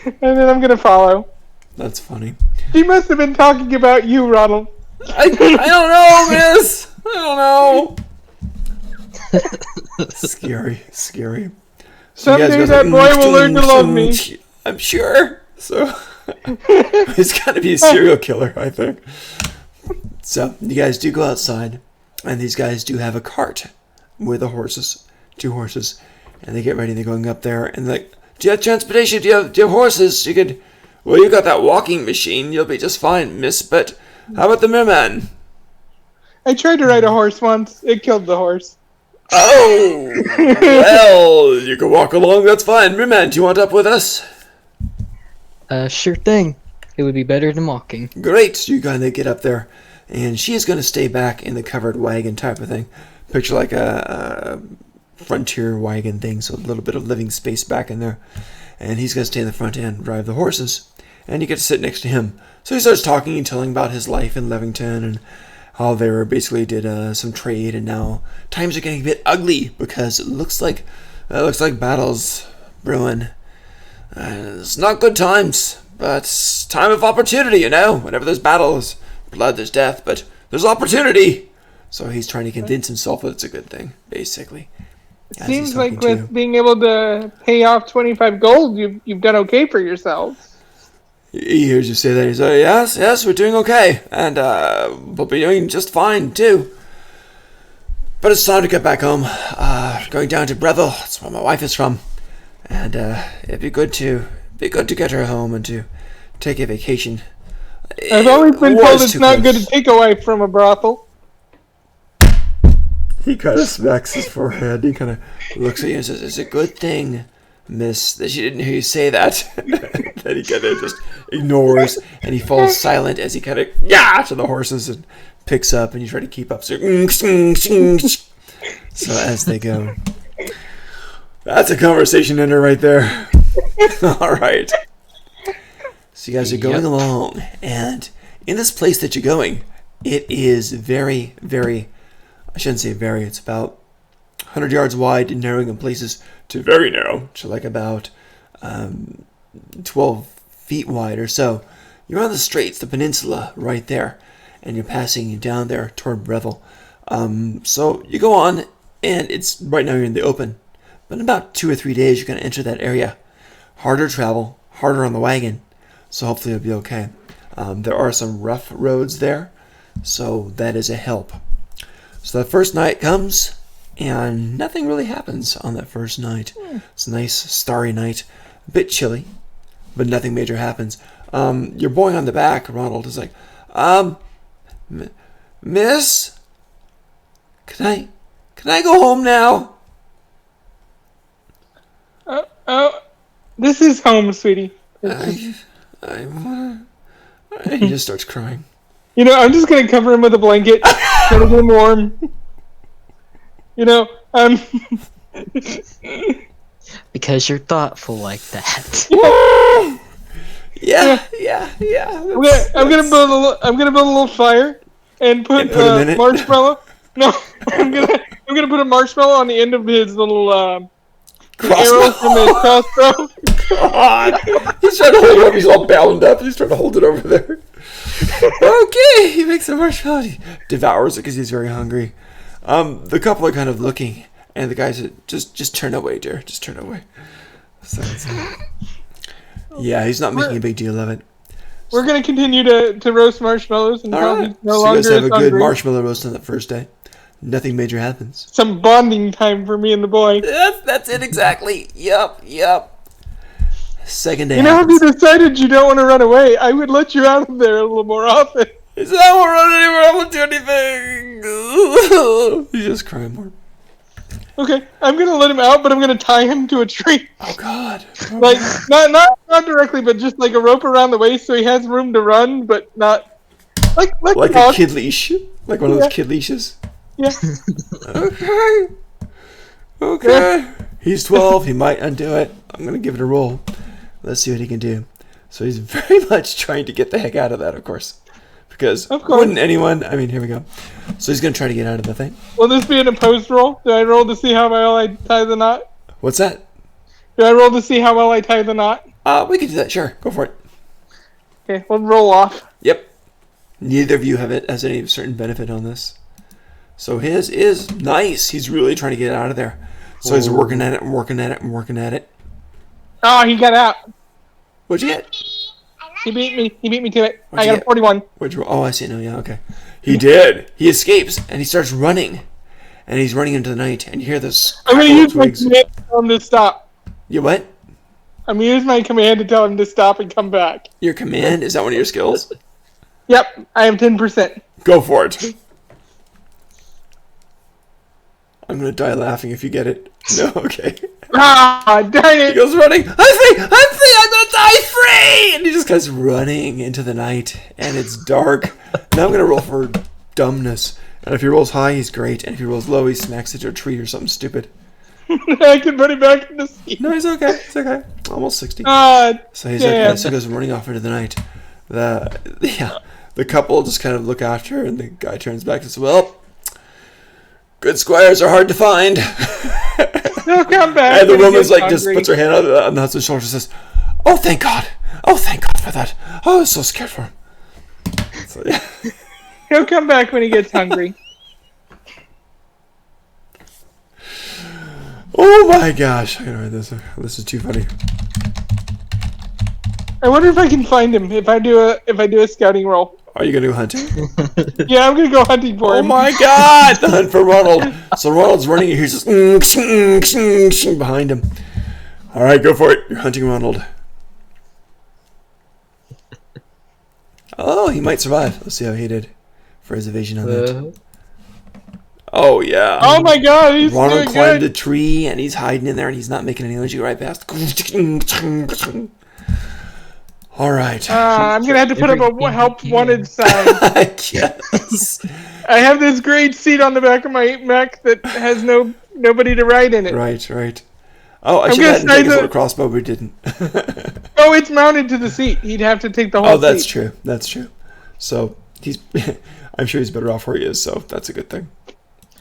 And then I'm gonna follow. That's funny. She must have been talking about you, Ronald. I don't know, miss. I don't know. Scary. Someday that boy will learn to love me. I'm sure. So he's got to be a serial killer, I think. So you guys do go outside, and these guys do have a cart with the horses, 2 horses, and they get ready. They're going up there, and like, do you have transportation? Do you have horses? You could. Well, you got that walking machine. You'll be just fine, miss. But how about the merman? I tried to ride a horse once. It killed the horse. Oh, well, you can walk along. That's fine. Merman, do you want up with us? Sure thing. It would be better than walking. Great. You kind of get up there, and she is going to stay back in the covered wagon type of thing. Picture like a frontier wagon thing, so a little bit of living space back in there. And he's going to stay in the front end, drive the horses, and you get to sit next to him. So he starts talking and telling about his life in Levington and how they were basically did some trade, and now times are getting a bit ugly because it looks like battles brewing. It's not good times, but it's time of opportunity, you know. Whenever there's battles, blood, there's death, but there's opportunity. So he's trying to convince himself that it's a good thing, basically. Seems like with being able to pay off 25 gold, you've done okay for yourselves. He hears you say that. He's like, yes, we're doing okay, and we'll be doing just fine too. But it's time to get back home. Going down to Breville. That's where my wife is from, and it'd be good to get her home and to take a vacation. I've always been told it's not good to take a wife from a brothel. He kind of smacks his forehead. He kind of looks at you and says, "It's a good thing, miss, that she didn't hear you say that." Then he kind of just ignores, and he falls silent as he kind of to the horses and picks up, and you try to keep up. So as they go, that's a conversation ender right there. All right. So you guys are going along, and in this place that you're going, it is very, very. I shouldn't say very, it's about 100 yards wide and narrowing in places to very narrow, to like about 12 feet wide or so. You're on the straits, the peninsula right there, and you're passing down there toward Breville. So you go on, and it's right now you're in the open. But in about 2 or 3 days, you're going to enter that area. Harder travel, harder on the wagon, so hopefully it'll be okay. There are some rough roads there, so that is a help. So that first night comes, and nothing really happens on that first night. It's a nice starry night, a bit chilly, but nothing major happens. Your boy on the back, Ronald, is like, Miss, can I go home now? This is home, sweetie. He just starts crying. You know, I'm just gonna cover him with a blanket, try to get him warm. You know, Because you're thoughtful like that. Yeah. I'm gonna build a little fire and put marshmallow. No, I'm gonna put a marshmallow on the end of his little arrow from his crossbow. God, he's trying to hold it up. He's all bound up. He's trying to hold it over there. Okay, he makes a marshmallow. He devours it because he's very hungry. The couple are kind of looking, and the guys are just turn away, dear. Just turn away. So yeah, he's not making a big deal of it. We're gonna continue to roast marshmallows until he's no longer so you guys have a good hungry. marshmallow roast on that first day. Nothing major happens. Some bonding time for me and the boy. That's it exactly. Yep. Second day. You know, if you decided you don't want to run away, I would let you out of there a little more often. He said, I won't run anywhere. I won't do anything. He's just crying more. Okay, I'm gonna let him out, but I'm gonna tie him to a tree. Oh God. Like not directly, but just like a rope around the waist, so he has room to run, but not like Like a a dog. kid leash, like one of those kid leashes. Yeah. Okay. Okay. He's 12. He might undo it. I'm gonna give it a roll. Let's see what he can do. So he's very much trying to get the heck out of that, of course. Because Of course. wouldn't anyone? I mean, here we go. So he's gonna try to get out of the thing. Will this be an opposed roll? Do I roll to see how well I tie the knot? What's that? Do I roll to see how well I tie the knot? We can do that. Sure, go for it. Okay, we'll roll off. Yep. Neither of you have it as any certain benefit on this. So his is nice. He's really trying to get out of there. So he's working at it and working at it and working at it. Oh, he got out. What'd you get? He beat me. He beat me to it. What'd I you got get? a 41. What'd you? Oh, I see. No, yeah, okay. He did. He escapes and he starts running, and he's running into the night. And you hear this. I'm gonna crackle of use my twigs. command to tell him to stop. You what? I'm gonna use my command to tell him to stop and come back. Your command is that one of your skills? Yep, I have 10%. Go for it. I'm gonna die laughing if you get it. No, okay. Ah, darn He it! goes running. I'm free! I'm free! I'm gonna die free! And he just goes running into the night, and it's dark. Now I'm gonna roll for dumbness. And if he rolls high, he's great. And if he rolls low, he smacks into a tree or something stupid. I can put it back in the seat. No, he's okay. It's okay. Almost 60. Ah, So he's damn. okay. So he goes running off into the night. The couple just kind of look after, and the guy turns back and says, "Well, good squires are hard to find." He'll come back. And the when he woman's gets like, just hungry. puts her hand on the husband's shoulder and says, "Oh, thank God. Oh, thank God for that. Oh, I was so scared for him." So, yeah. He'll come back when he gets hungry. Oh my gosh. I gotta read this. This is too funny. I wonder if I can find him if I do a scouting roll. Are you gonna go hunting? Yeah, I'm gonna go hunting for Oh him. my God! The hunt for Ronald. So Ronald's running, and he's just behind him. All right, go for it. You're hunting Ronald. Oh, he might survive. Let's see how he did for his evasion on that. Oh yeah. Oh my God, he's Ronald doing climbed a good. tree, and he's hiding in there, and he's not making any noise. You go right past. All right. I'm gonna have to put up a help wanted sign. I guess. I have this great seat on the back of my Mac that has nobody to ride in it. Right. Oh, I I'm should gonna have had him take his say little that- crossbow, but we didn't. Oh, it's mounted to the seat. He'd have to take the whole Oh, that's seat. true. That's true. So he's, I'm sure he's better off where he is. So that's a good thing.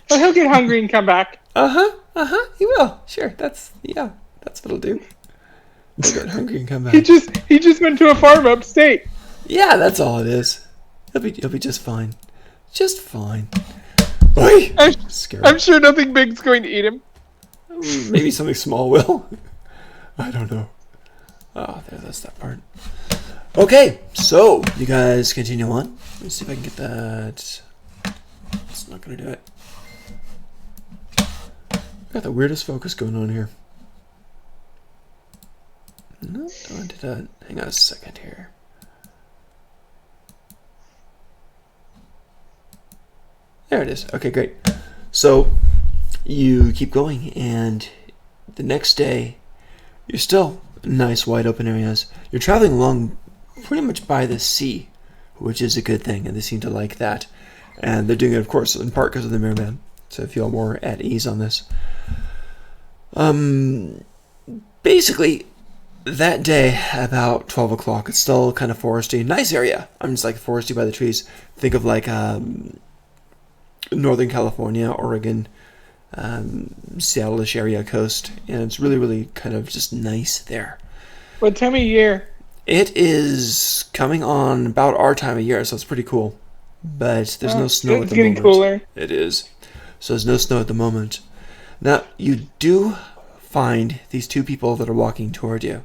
But he'll get hungry and come back. He will. Sure. That's what he'll do. He'll get hungry and come He back. just went to a farm upstate. Yeah, that's all it is. He'll be just fine. Just fine. Oi! Scary. I'm sure nothing big's going to eat him. Maybe something small will. I don't know. Oh, that's that part. Okay, so you guys continue on. Let's see if I can get that. It's not gonna do it. Got the weirdest focus going on here. No, don't do that. Hang on a second here. There it is. Okay, great. So you keep going, and the next day you're still in nice wide open areas. You're traveling along pretty much by the sea, which is a good thing, and they seem to like that. And they're doing it, of course, in part because of the Merman, to feel more at ease on this. Basically, that day, about 12 o'clock, it's still kind of foresty. Nice area. I'm just like foresty by the trees. Think of like Northern California, Oregon, Seattle-ish area coast. And it's really, really kind of just nice there. What time of year? It is coming on about our time of year, so it's pretty cool. But there's no snow at It's the getting moment. cooler. It is. So there's no snow at the moment. Now, you do find these two people that are walking toward you.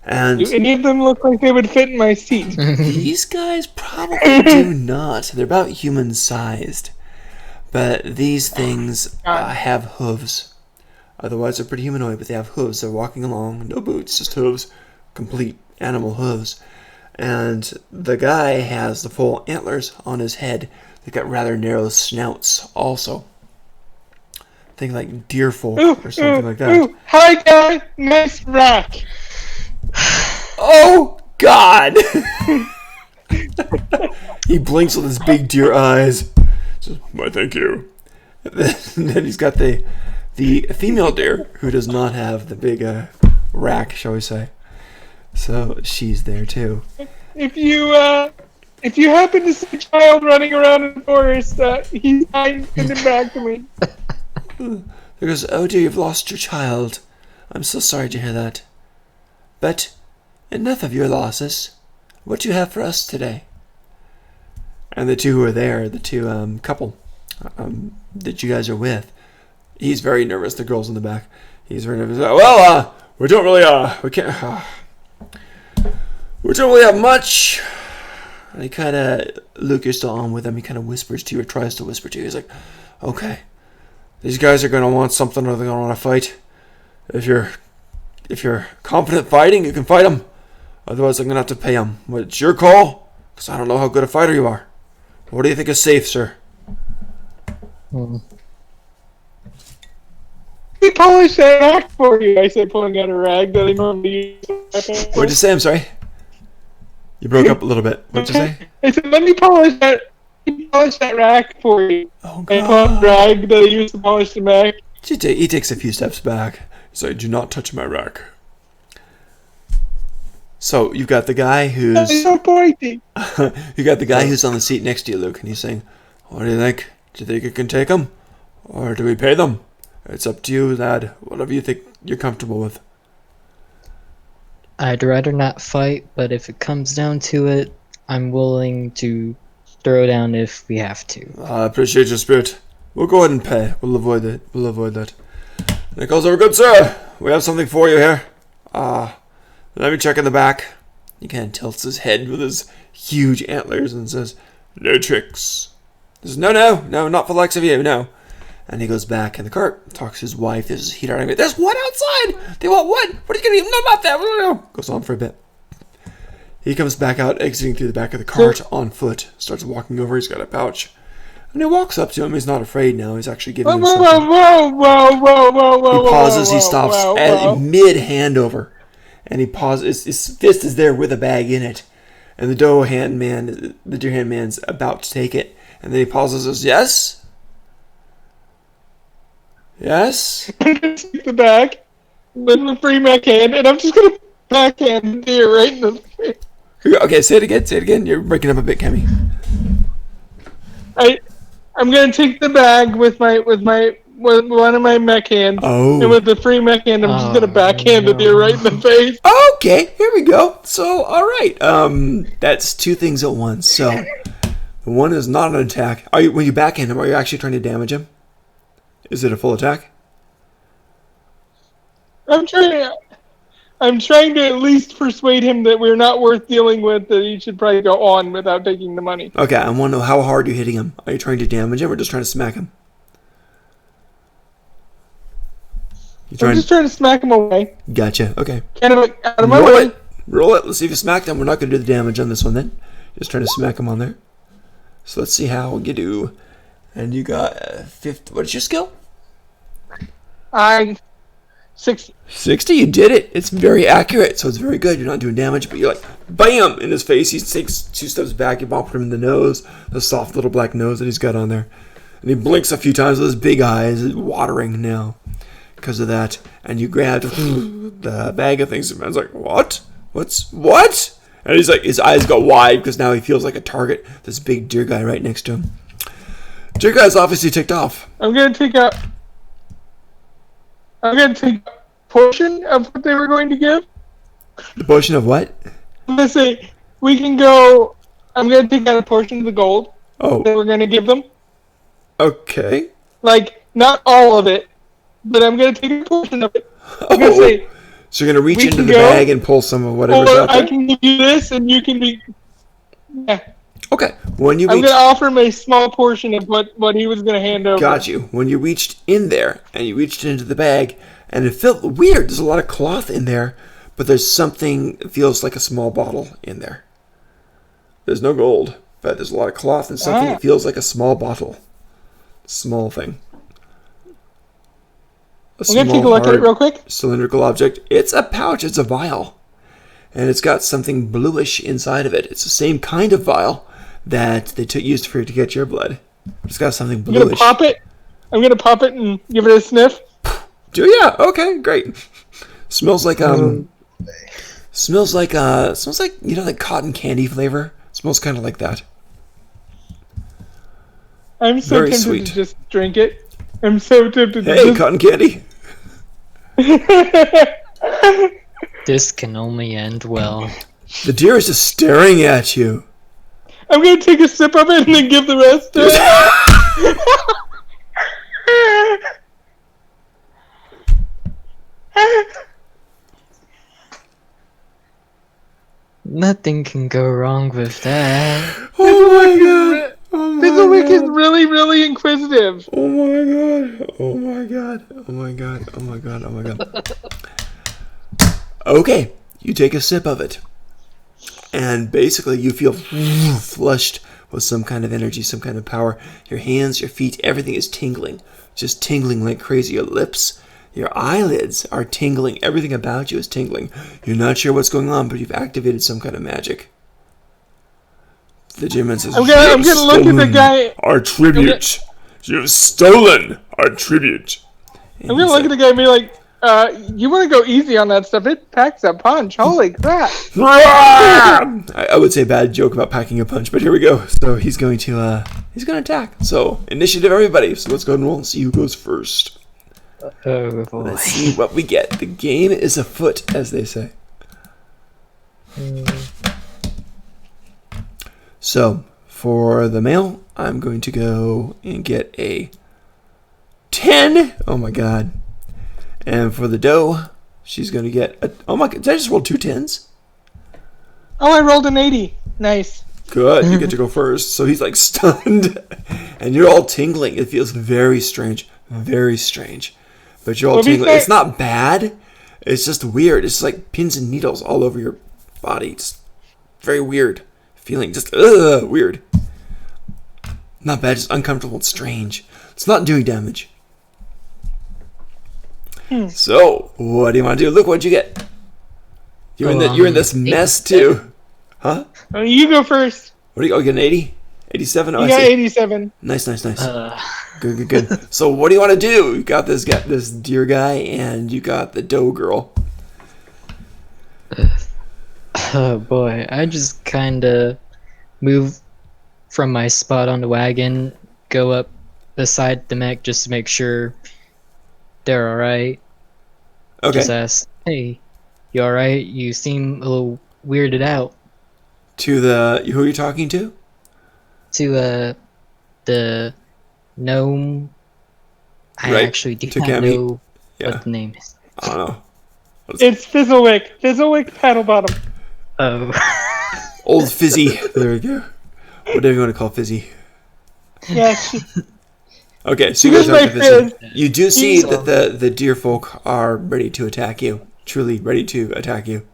And Do any of them look like they would fit in my seat? these guys probably do not. They're about human-sized. But these things have hooves. Otherwise, they're pretty humanoid, but they have hooves. They're walking along, no boots, just hooves. Complete animal hooves. And the guy has the full antlers on his head. They've got rather narrow snouts also. Think like Deerfolk Ooh, or something ooh, like that. Ooh. Hi guys, nice rack. Oh God! He blinks with his big deer eyes. Says, "Why, thank you." And then he's got the female deer who does not have the big rack, shall we say? So she's there too. If you happen to see a child running around in the forest, he's fine. Send him back to me. He goes, "Oh dear, you've lost your child. I'm so sorry to hear that. But enough of your losses. What do you have for us today?" And the two who are there, the two couple that you guys are with, he's very nervous. The girl's in the back. He's very nervous. "Well, we don't really have much." And he kind of, Luke, you're still on with him. He kind of whispers to you, or tries to whisper to you. He's like, "Okay, these guys are going to want something, or they're going to want to fight. If you're confident fighting, you can fight them. Otherwise, I'm going to have to pay them. But it's your call, because I don't know how good a fighter you are. What do you think is safe, sir?" Let me polish that rack for you. I said, pulling out a rag that I normally use. What'd you say? I'm sorry. You broke up a little bit. What'd you say? I said, let me polish that rack for you. Oh, I pull out a rag that I use to polish the rack. He takes a few steps back. He's like, "Do not touch my rack." So you've got the guy who's It's so pointy. you got the guy who's on the seat next to you, Luke, and he's saying, "What do you think? Do you think you can take them, or do we pay them? It's up to you, lad. Whatever you think you're comfortable with." I'd rather not fight, but if it comes down to it, I'm willing to throw down if we have to. "I appreciate your spirit. We'll go ahead and pay. We'll avoid that. And he goes over, "Good sir, we have something for you here. Let me check in the back." He kind of tilts his head with his huge antlers and says, "No tricks." He says, No, not for the likes of you, no." And he goes back in the cart, talks to his wife. There's heat argument. "There's one outside. They want wood. What are you going to eat?" "No, not that." Goes on for a bit. He comes back out, exiting through the back of the cart on foot. Starts walking over. He's got a pouch. And he walks up to him. He's not afraid now. He's actually giving him something. Whoa. He pauses. He stops at mid-hand over. And he pauses. His fist is there with a bag in it. And the deer hand man's about to take it. And then he pauses and says, "Yes? Yes?" I'm gonna take the bag with my free backhand, and I'm just gonna backhand the deer right in the face. Okay, say it again. You're breaking up a bit, Kemi. I'm gonna take the bag with one of my mech hands, Oh. and with the free mech hand, I'm just gonna backhand the deer right in the face. Okay, here we go. So, all right. That's two things at once. So, one is not an attack. When you backhand him, are you actually trying to damage him? Is it a full attack? I'm trying to at least persuade him that we're not worth dealing with, that he should probably go on without taking the money. Okay, I want to know how hard you're hitting him. Are you trying to damage him or just trying to smack him? I'm just trying to smack him away. Gotcha. Okay. Out of my way. Roll it. Let's see if you smacked him. We're not going to do the damage on this one then. Just trying to smack him on there. So let's see how you do. And you got 50. What is your skill? 60. 60. You did it. It's very accurate, so it's very good. You're not doing damage, but you're like, bam, in his face. He takes 2 steps back. You bump him in the nose, the soft little black nose that he's got on there. And he blinks a few times with his big eyes, watering now because of that. And you grab the bag of things. And man's like, what? What? And he's like, his eyes go wide because now he feels like a target. This big deer guy right next to him. Deer guy's obviously ticked off. I'm gonna take a portion of what they were going to give. The portion of what? I'm gonna say we can go. I'm gonna take out a portion of the gold Oh, that we're gonna give them. okay. Like not all of it, but I'm gonna take a portion of it. I'm gonna Oh, say, so you're going to reach we into can the go, bag and pull some of whatever's or out there? I can give you this, and you can be. Yeah, Okay. When you I'm reach... gonna offer him a small portion of what he was gonna hand over. Got you. When you reached in there and you reached into the bag and it felt weird. There's a lot of cloth in there, but there's something that feels like a small bottle in there. There's no gold, but there's a lot of cloth and something that feels like a small bottle. Small thing. I'm gonna take a look at it real quick. Cylindrical object. It's a pouch. It's a vial. And it's got something bluish inside of it. It's the same kind of vial that they used for to get your blood. It's got something bluish. I'm gonna pop it. I'm gonna pop it and give it a sniff. Do ya? Okay, great. Smells like smells like you know, like cotton candy flavor. Smells kind of like that. I'm so Very tempted sweet. to just drink it. I'm so tempted to Hey, just... cotton candy. This can only end well. The deer is just staring at you. I'm gonna take a sip of it and then give the rest to it. Nothing can go wrong with that. Oh my god. Oh my Fizzlewick is god. really, really inquisitive. Oh my god. Oh my god. Oh my god. Oh my god. Oh my god. Okay, you take a sip of it. And basically you feel flushed with some kind of energy, some kind of power. Your hands, your feet, everything is tingling. Just tingling like crazy. Your lips, your eyelids are tingling. Everything about you is tingling. You're not sure what's going on, but you've activated some kind of magic. The G-Man says, I'm gonna look at the guy. Our tribute. You've stolen our tribute. I'm gonna look at the guy and be like, you want to go easy on that stuff? It packs a punch. Holy crap! I would say bad joke about packing a punch, but here we go. So he's going to attack. So initiative, everybody. So let's go and roll and see who goes first. Oh boy. Let's see what we get. The game is afoot, as they say. So for the male, I'm going to go and get a 10. Oh my god. And for the doe, she's going to get a... Oh my god, did I just roll 2 10s? Oh, I rolled an 80. Nice. Good, you get to go first. So he's like stunned. And you're all tingling. It feels very strange. Very strange. But you're all tingling. It's not bad. It's just weird. It's like pins and needles all over your body. It's very weird feeling. Just weird. Not bad, just uncomfortable and strange. It's not doing damage. So, what do you want to do? Look what you get. You're in this mess too. Huh? Oh, you go first. What do you get? An 80? 87? Oh, You I got see. 87. Nice. Good. So what do you want to do? You got this deer guy, and you got the doe girl. Oh boy, I just kinda move from my spot on the wagon, go up beside the mech just to make sure they're alright. Okay. Just ask, hey, you alright? You seem a little weirded out. To the... Who are you talking to? To, the gnome. I Right, actually do to not Cammy. know Yeah. what the name is. I don't know. It's Fizzlewick. Fizzlewick Paddlebottom. Oh. Old Fizzy. There we go. Whatever you want to call Fizzy. Yeah, Okay, so She you was guys are my Fizzy. friend. You do see So- that the deer folk are ready to attack you. Truly ready to attack you.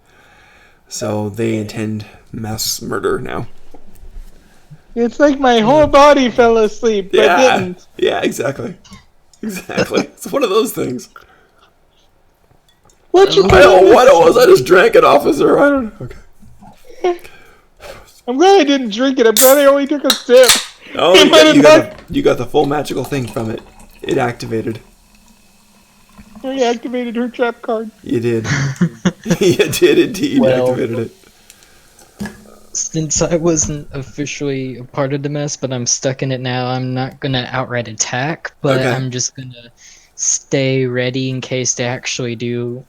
So they intend mass murder now. it's like my whole body fell asleep, but didn't. Yeah, exactly. Exactly. It's one of those things. What you I don't know what it was. I just drank it, officer. I don't know. Okay. I'm glad I didn't drink it. I'm glad I only took a sip. Oh, you got the full magical thing from it. It activated. I activated her trap card. You did. You did indeed Well- activated it. Since I wasn't officially a part of the mess, but I'm stuck in it now, I'm not gonna outright attack, but Okay. I'm just gonna stay ready in case they actually do.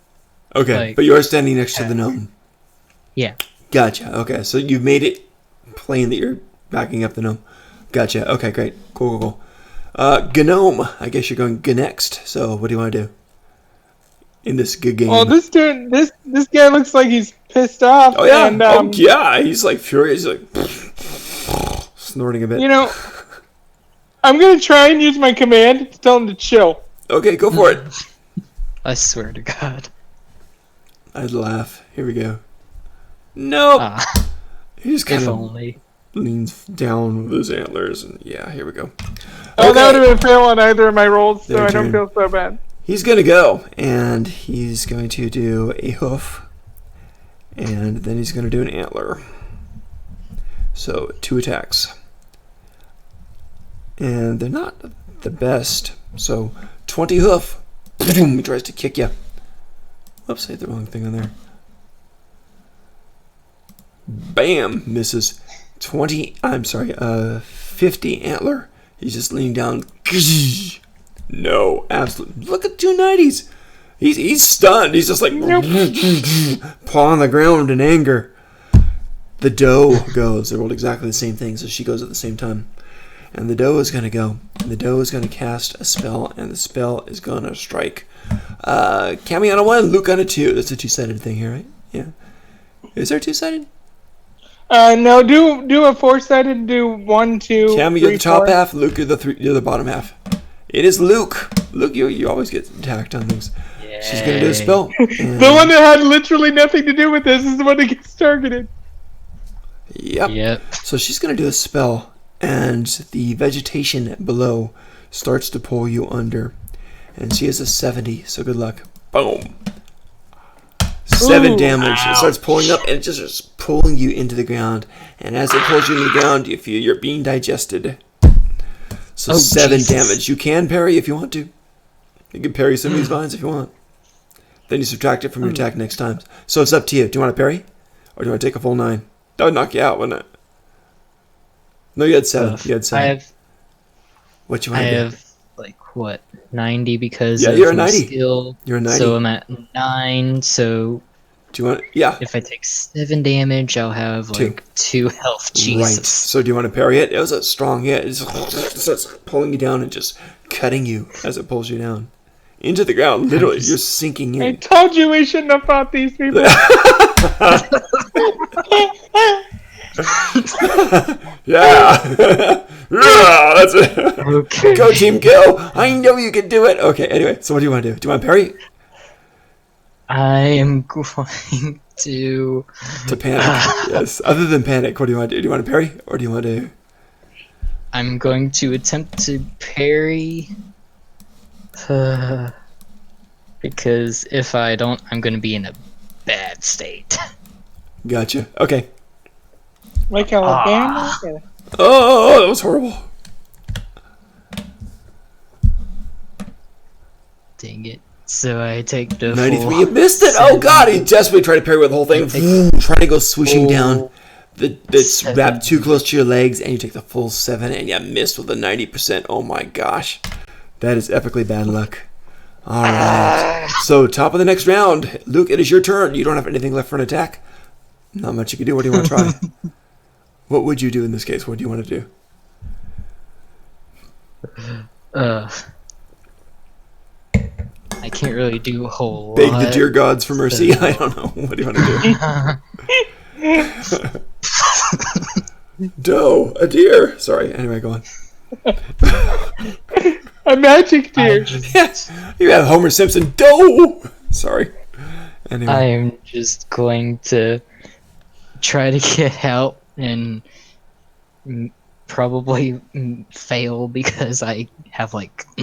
Okay, Like- but you are standing next to the gnome. Yeah. Gotcha. Okay, so you've made it plain that you're backing up the gnome. Gotcha. Okay, great. Cool. Gnome. I guess you're going next. So what do you want to do in this good game? Oh, this dude, this guy looks like he's pissed off. Oh yeah. And, Yeah. He's like furious. He's like snorting a bit. You know, I'm gonna try and use my command to tell him to chill. Okay, go for it. I swear to God. I'd laugh. Here we go. Nope. Ah, He just kind if of only. leans down with his antlers, and yeah, here we go. Oh, that Okay. would have been fail on either of my rolls, so Their I don't turn. feel so bad. he's going to go, and he's going to do a hoof, and then he's going to do an antler. So 2 attacks. And they're not the best. So 20 hoof. He tries to kick you. Oops, I hit the wrong thing on there. Bam! Misses. 50 antler. He's just leaning down. No, absolutely. Look at 290s. He's stunned. He's just like paw on the ground in anger. The doe goes. They rolled exactly the same thing, so she goes at the same time. And the doe is going to go. And the doe is going to cast a spell, and the spell is going to strike. Cammy on a 1, Luke on a 2. That's a 2-sided thing here, right? Yeah. Is there 2-sided? No, do a 4-sided. Do 1, 2. Cammy, you're the top half. Luke, you're the bottom half. It is Luke. Luke, you always get attacked on things. Yeah. She's going to do a spell. The one that had literally nothing to do with this is the one that gets targeted. Yep. So she's going to do a spell, and the vegetation below starts to pull you under. And she has a 70, so good luck. Boom. 7 damage. It starts pulling up, and it just starts pulling you into the ground. And as it pulls you into the ground, you feel you're being digested. So 7 damage. You can parry if you want to. You can parry some of these vines if you want. Then you subtract it from your attack next time. So it's up to you. Do you want to parry? Or do you want to take a full 9? That would knock you out, wouldn't it? No, you had 7. You had 7. What you want to do? I have, 90 because you're a my 90. skill. You're a 90. So I'm at 9, so... Do you want... Yeah. If I take 7 damage, I'll have, 2 health. Jesus. Right. So do you want to parry it? It was a strong hit. It just starts pulling you down and just cutting you as it pulls you down. Into the ground. Literally, you're sinking in. I told you we shouldn't have fought these people. Yeah. That's it. Okay. Go team, go. I know you can do it. Okay, anyway, so what do you want to do? Do you want to parry? I am going to panic. Yes. Other than panic, what do you want to do? Do you want to parry, or do you want to... I'm going to attempt to parry... because if I don't, I'm going to be in a bad state. Gotcha. Okay. Like Alabama? Oh, that was horrible. Dang it. So I take the 93, you missed it! Oh god, he desperately tried to parry with the whole thing. Trying to go swooshing down. It's wrapped too close to your legs, and you take the full 7, and you missed with a 90%. Oh my gosh. That is epically bad luck. Alright. So, top of the next round. Luke, it is your turn. You don't have anything left for an attack. Not much you can do. What do you want to try? What would you do in this case? What do you want to do? I can't really do a whole Beg lot. the dear gods for mercy. I don't know. What do you want to do? Doe. A deer. Sorry. Anyway, go on. A magic deer. Yes. You have Homer Simpson. Doe. Sorry. Anyway. I am just going to try to get out and probably fail because I have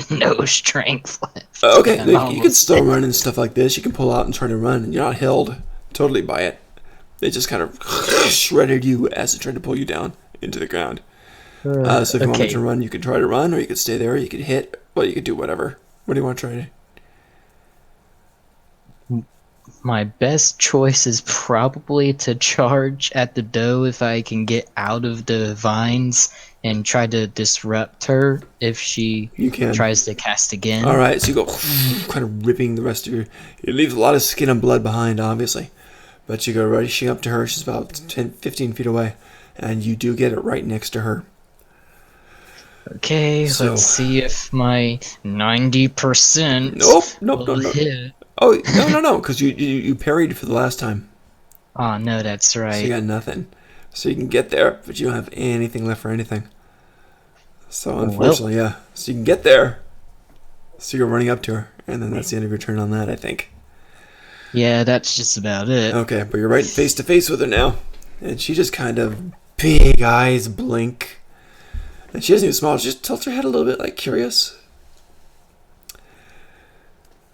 no strength left. Okay, you can still run and stuff like this. You can pull out and try to run, and you're not held totally by it. They just kind of shredded you as it tried to pull you down into the ground. So if you wanted to run, you could try to run, or you could stay there, or you could hit. Well, you could do whatever. What do you want to try to do? My best choice is probably to charge at the doe if I can get out of the vines and try to disrupt her if she tries to cast again. Alright, so you go kind of ripping the rest of your... It leaves a lot of skin and blood behind, obviously. But you go rushing up to her. She's about 15 feet away. And you do get it right next to her. Okay, let's see if my 90% Nope. hit. Oh, no, because you parried for the last time. Oh, no, that's right. So you got nothing. So you can get there, but you don't have anything left for anything. So unfortunately, yeah. So you can get there. So you're running up to her, and then that's the end of your turn on that, I think. Yeah, that's just about it. Okay, but you're right face to face with her now. And she just kind of big eyes blink. And she doesn't even smile, she just tilts her head a little bit, curious.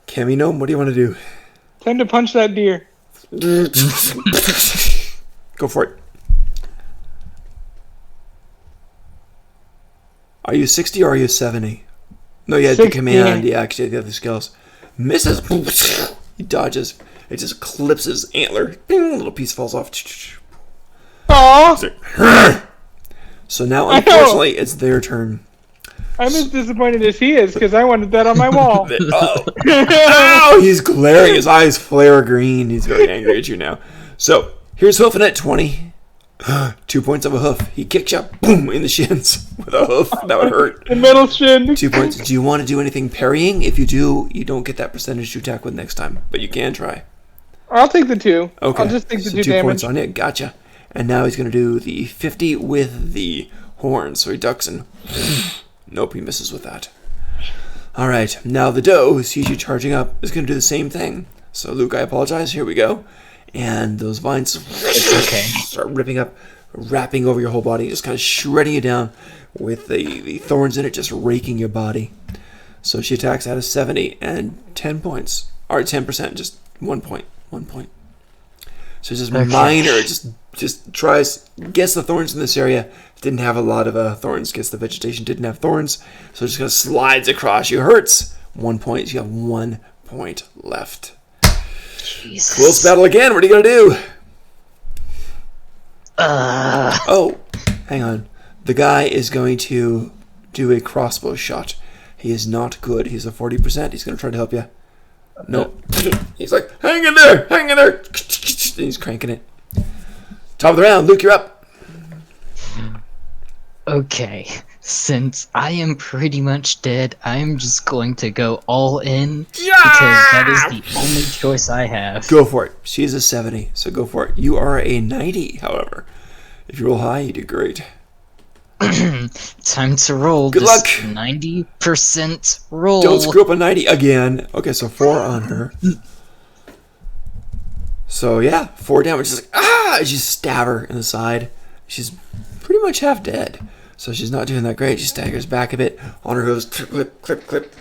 Cammy Gnome, what do you want to do? Time to punch that deer. Go for it. Are you 60 or are you 70? No, you had the 60. command. Yeah, actually, the other skills. Misses. He dodges. It just clips his antler. Bing, a little piece falls off. Aww! So now, unfortunately, it's their turn. I'm as disappointed as he is because I wanted that on my wall. Oh. Ow! He's glaring. His eyes flare green. He's very angry at you now. So, here's hoofing at 20. 2 points of a hoof. He kicks you, boom, in the shins with a hoof. That would hurt. The middle shin. 2 points. Do you want to do anything parrying? If you do, you don't get that percentage to attack with next time. But you can try. I'll take the 2. Okay. I'll just take the So 2 2 damage. points on it. Gotcha. And now he's going to do the 50 with the horn. So he ducks and... Nope, he misses with that. Alright, now the doe, who sees you charging up, is going to do the same thing. So Luke, I apologize. Here we go. And those vines start ripping up, wrapping over your whole body, just kind of shredding you down with the thorns in it, just raking your body. So she attacks out of 70 and 10 points. Or 10%, just 1 point. 1 point. So just minor, just tries, gets the thorns in this area. Didn't have a lot of thorns, gets the vegetation, didn't have thorns. So just kind of slides across you. Hurts. 1 point, you have 1 point left. Jesus. Close battle again. What are you going to do? Oh, hang on. The guy is going to do a crossbow shot. He is not good. He's a 40%. He's going to try to help you. No. He's like, hang in there. Hang in there. And he's cranking it. Top of the round. Luke, you're up. Okay, since I am pretty much dead, I'm just going to go all in because that is the only choice I have. Go for it. She's a 70, so go for it. You are a 90, however. If you roll high, you do great. Time to roll. Good luck. 90% roll. Don't screw up a 90 again. Okay, so 4 on her. So yeah, 4 damage. She's like, ah! You stab her in the side. She's pretty much half dead. So she's not doing that great. She staggers back a bit. On her hooves, clip, clip, clip, clip.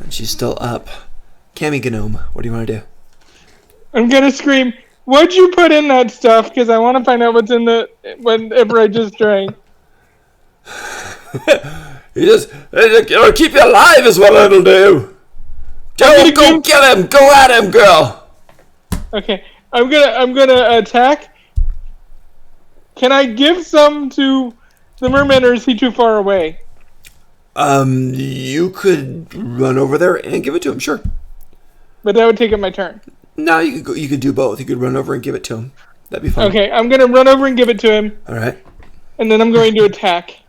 And she's still up. Cammy Gnome, what do you want to do? I'm gonna scream, what'd you put in that stuff? Because I want to find out what's in the whenever I just drank. It'll keep you alive is what it'll do. Go kill him. Go at him, girl. Okay, I'm gonna attack. Can I give some to the merman, or is he too far away? You could run over there and give it to him, sure. But that would take up my turn. No, you could do both. You could run over and give it to him. That'd be fun. Okay, I'm gonna run over and give it to him. All right. And then I'm going to attack.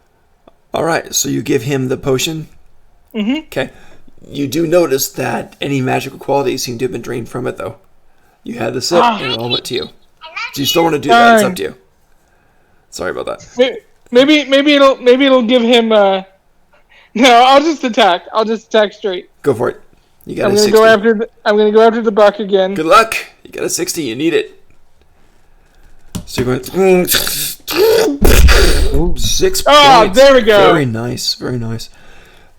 All right. So you give him the potion. Mm-hmm. Okay. You do notice that any magical qualities seem to have been drained from it, though. You had the sip, and it all went to you. Do you still want to do that? It's up to you. Sorry about that. Maybe it'll give him. No, I'll just attack. I'll just attack straight. Go for it. You got I'm a gonna 60. I'm gonna go after the buck again. Good luck. You got a 60. You need it. So you're going 6 points. Oh, there we go. Very nice. Very nice.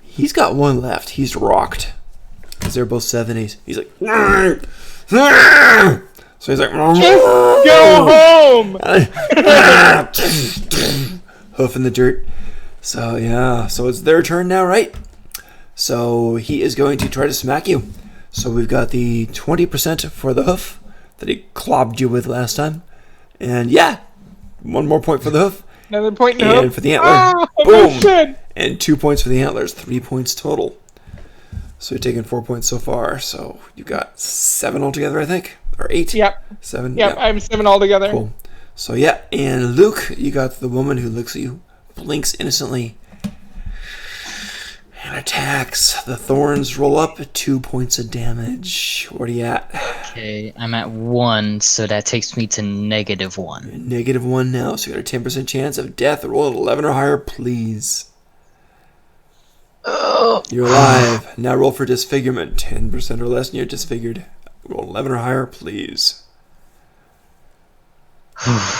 He's got 1 left. He's rocked. Because they're both 70s. He's like... So he's like... Go home! Hoof in the dirt. So, yeah. So it's their turn now, right? So he is going to try to smack you. So we've got the 20% for the hoof that he clobbed you with last time. And yeah, 1 more point for the hoof. Another point in the And hoof. for the antler. Boom! Boom! And 2 points for the antlers. 3 points total. So you're taking 4 points so far. So you've got 7 altogether, I think. Or 8? Yep. 7? Yep, Yeah. I'm 7 altogether. Cool. So yeah, and Luke, you got the woman who looks at you, blinks innocently, and attacks. The thorns roll up 2 points of damage. What are you at? Okay, I'm at 1, so that takes me to -1. -1 now, so you got a 10% chance of death. Roll at 11 or higher, please. You're alive. Now roll for disfigurement. 10% or less, and you're disfigured. Roll 11 or higher, please.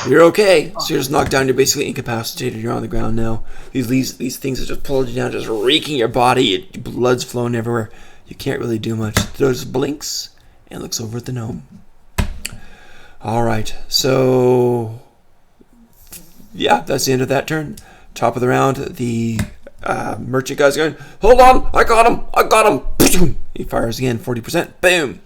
You're okay. So you're just knocked down. You're basically incapacitated. You're on the ground now. These things are just pulling you down, just raking your body. Blood's flowing everywhere. You can't really do much. The doe just blinks and looks over at the gnome. All right, so yeah, that's the end of that turn. Top of the round, the merchant guy's going, hold on, I got him. He fires again, 40%. Boom.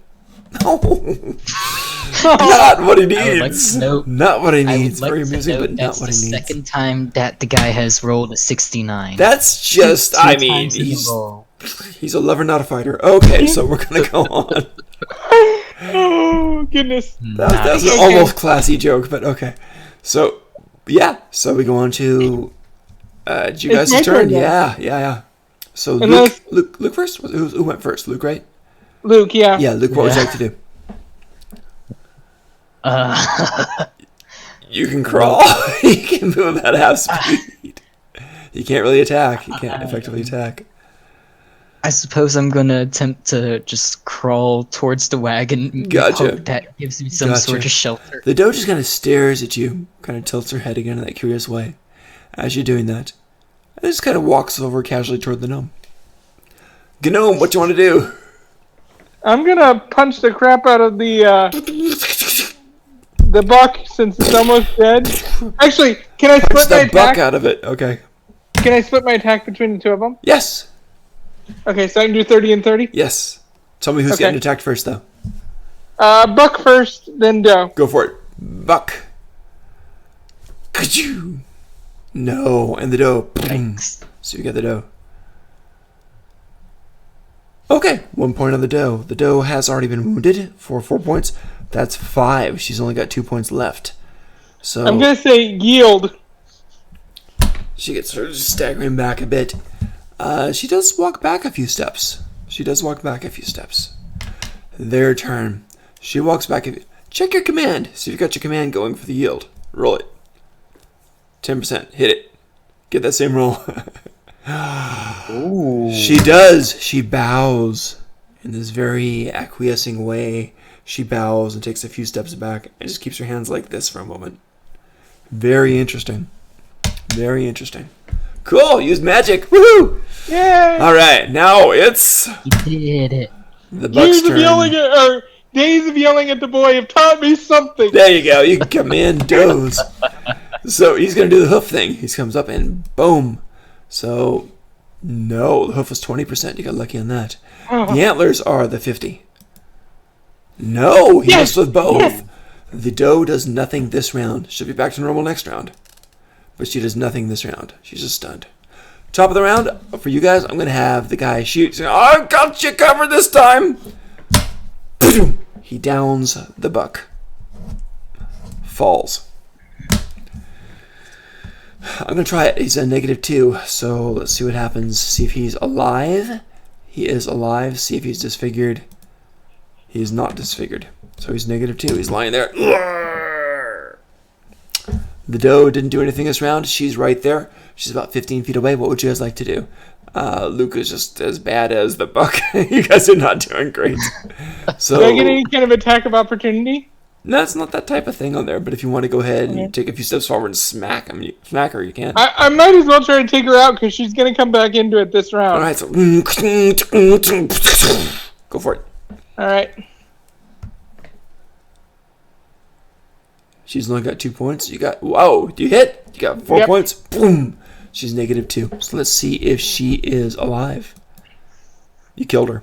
Not what he needs. Not what he needs. Very amusing, but not what he needs. That's the second time that the guy has rolled a 69. That's just, I mean, he's a lover, not a fighter. Okay, so we're going to go on. Oh, goodness. That was an almost classy joke, but okay. So, yeah. So we go on to you guys' turn. Yeah. So Luke first? Who went first? Luke, right? Luke, yeah. Yeah, Luke, what would you like to do? You can crawl. You can move at half speed. You can't really attack. You can't effectively attack. I suppose I'm gonna attempt to just crawl towards the wagon. Gotcha. Hope that gives me some sort of shelter. The doe just kind of stares at you, kind of tilts her head again in that curious way as you're doing that. And just kind of walks over casually toward the gnome. Gnome, what do you want to do? I'm gonna punch the crap out of the buck since it's almost dead. Actually, can I split my attack? Buck out of it. Okay. Can I split my attack between the two of them? Yes. Okay, so I can do 30 and 30? Yes. Tell me who's getting attacked first, though. Buck first, then doe. Go for it. Buck. Ka-choo. No, and the doe. Thanks. So you get the doe. Okay, 1 point on the doe. The doe has already been wounded for 4 points. That's 5. She's only got 2 points left. So I'm gonna say yield. She gets sort of staggering back a bit. She does walk back a few steps. Their turn. She walks back. Check your command. See if you got your command going for the yield. Roll it. 10%. Hit it. Get that same roll. Ooh. She does. She bows in this very acquiescing way. She bows and takes a few steps back and just keeps her hands like this for a moment. Very interesting. Very interesting. Cool. Use magic. Woohoo! Yay! All right. Now it's You did it. the Buck's turn. Days of yelling at the boy have taught me something. There you go. You can command does. So he's going to do the hoof thing. He comes up and boom. So, no. The hoof was 20%. You got lucky on that. The antlers are the 50. No. He missed with both. Yes. The doe does nothing this round. She'll be back to normal next round. But she does nothing this round. She's just stunned. Top of the round, for you guys, I'm going to have the guy shoot. I got you covered this time. He downs the buck. Falls. I'm going to try it. He's a -2, so let's see what happens. See if he's alive. He is alive. See if he's disfigured. He is not disfigured. So he's -2. He's lying there. The doe didn't do anything this round. She's right there. She's about 15 feet away. What would you guys like to do? Luke is just as bad as the buck. You guys are not doing great. So, do I get any kind of attack of opportunity? No, it's not that type of thing on there. But if you want to go ahead and take a few steps forward and smack her, you can. I might as well try to take her out because she's going to come back into it this round. All right, so go for it. All right. She's only got 2 points. You got do you hit? You got 4 points. Boom. She's -2. So let's see if she is alive. You killed her.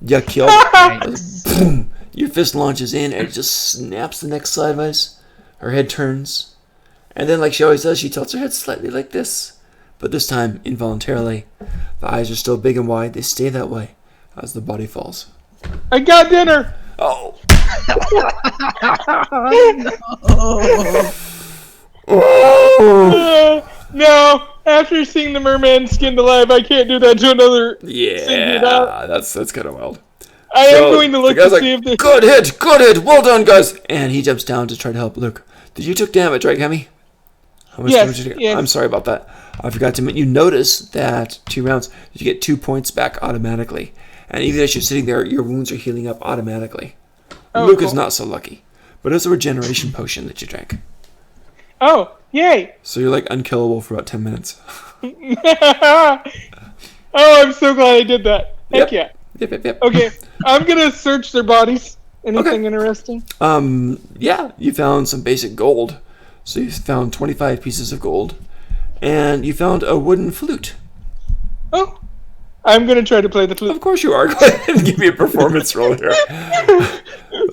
You killed her. Boom. Your fist launches in and it just snaps the neck sideways. Her head turns. And then, like she always does, she tilts her head slightly like this. But this time, involuntarily. The eyes are still big and wide. They stay that way as the body falls. I got dinner! Oh. No, after seeing the merman skinned alive, I can't do that to another. Yeah, that's kind of wild. I am going to look to see if good hit, well done, guys. And he jumps down to try to help Luke. You took damage, right, Kemi? How much damage did you get? Yes. I'm sorry about that. I forgot to mention. You notice that 2 rounds, you get 2 points back automatically. And even as you're sitting there, your wounds are healing up automatically. Luke is not so lucky. But it's a regeneration potion that you drank. Oh, yay! So you're like unkillable for about 10 minutes. Oh, I'm so glad I did that. Heck yeah. Yep. Okay, I'm gonna search their bodies. Anything interesting? Yeah, you found some basic gold. So you found 25 pieces of gold. And you found a wooden flute. Oh, I'm gonna try to play the flute. Of course you are. Go ahead and give me a performance roll here.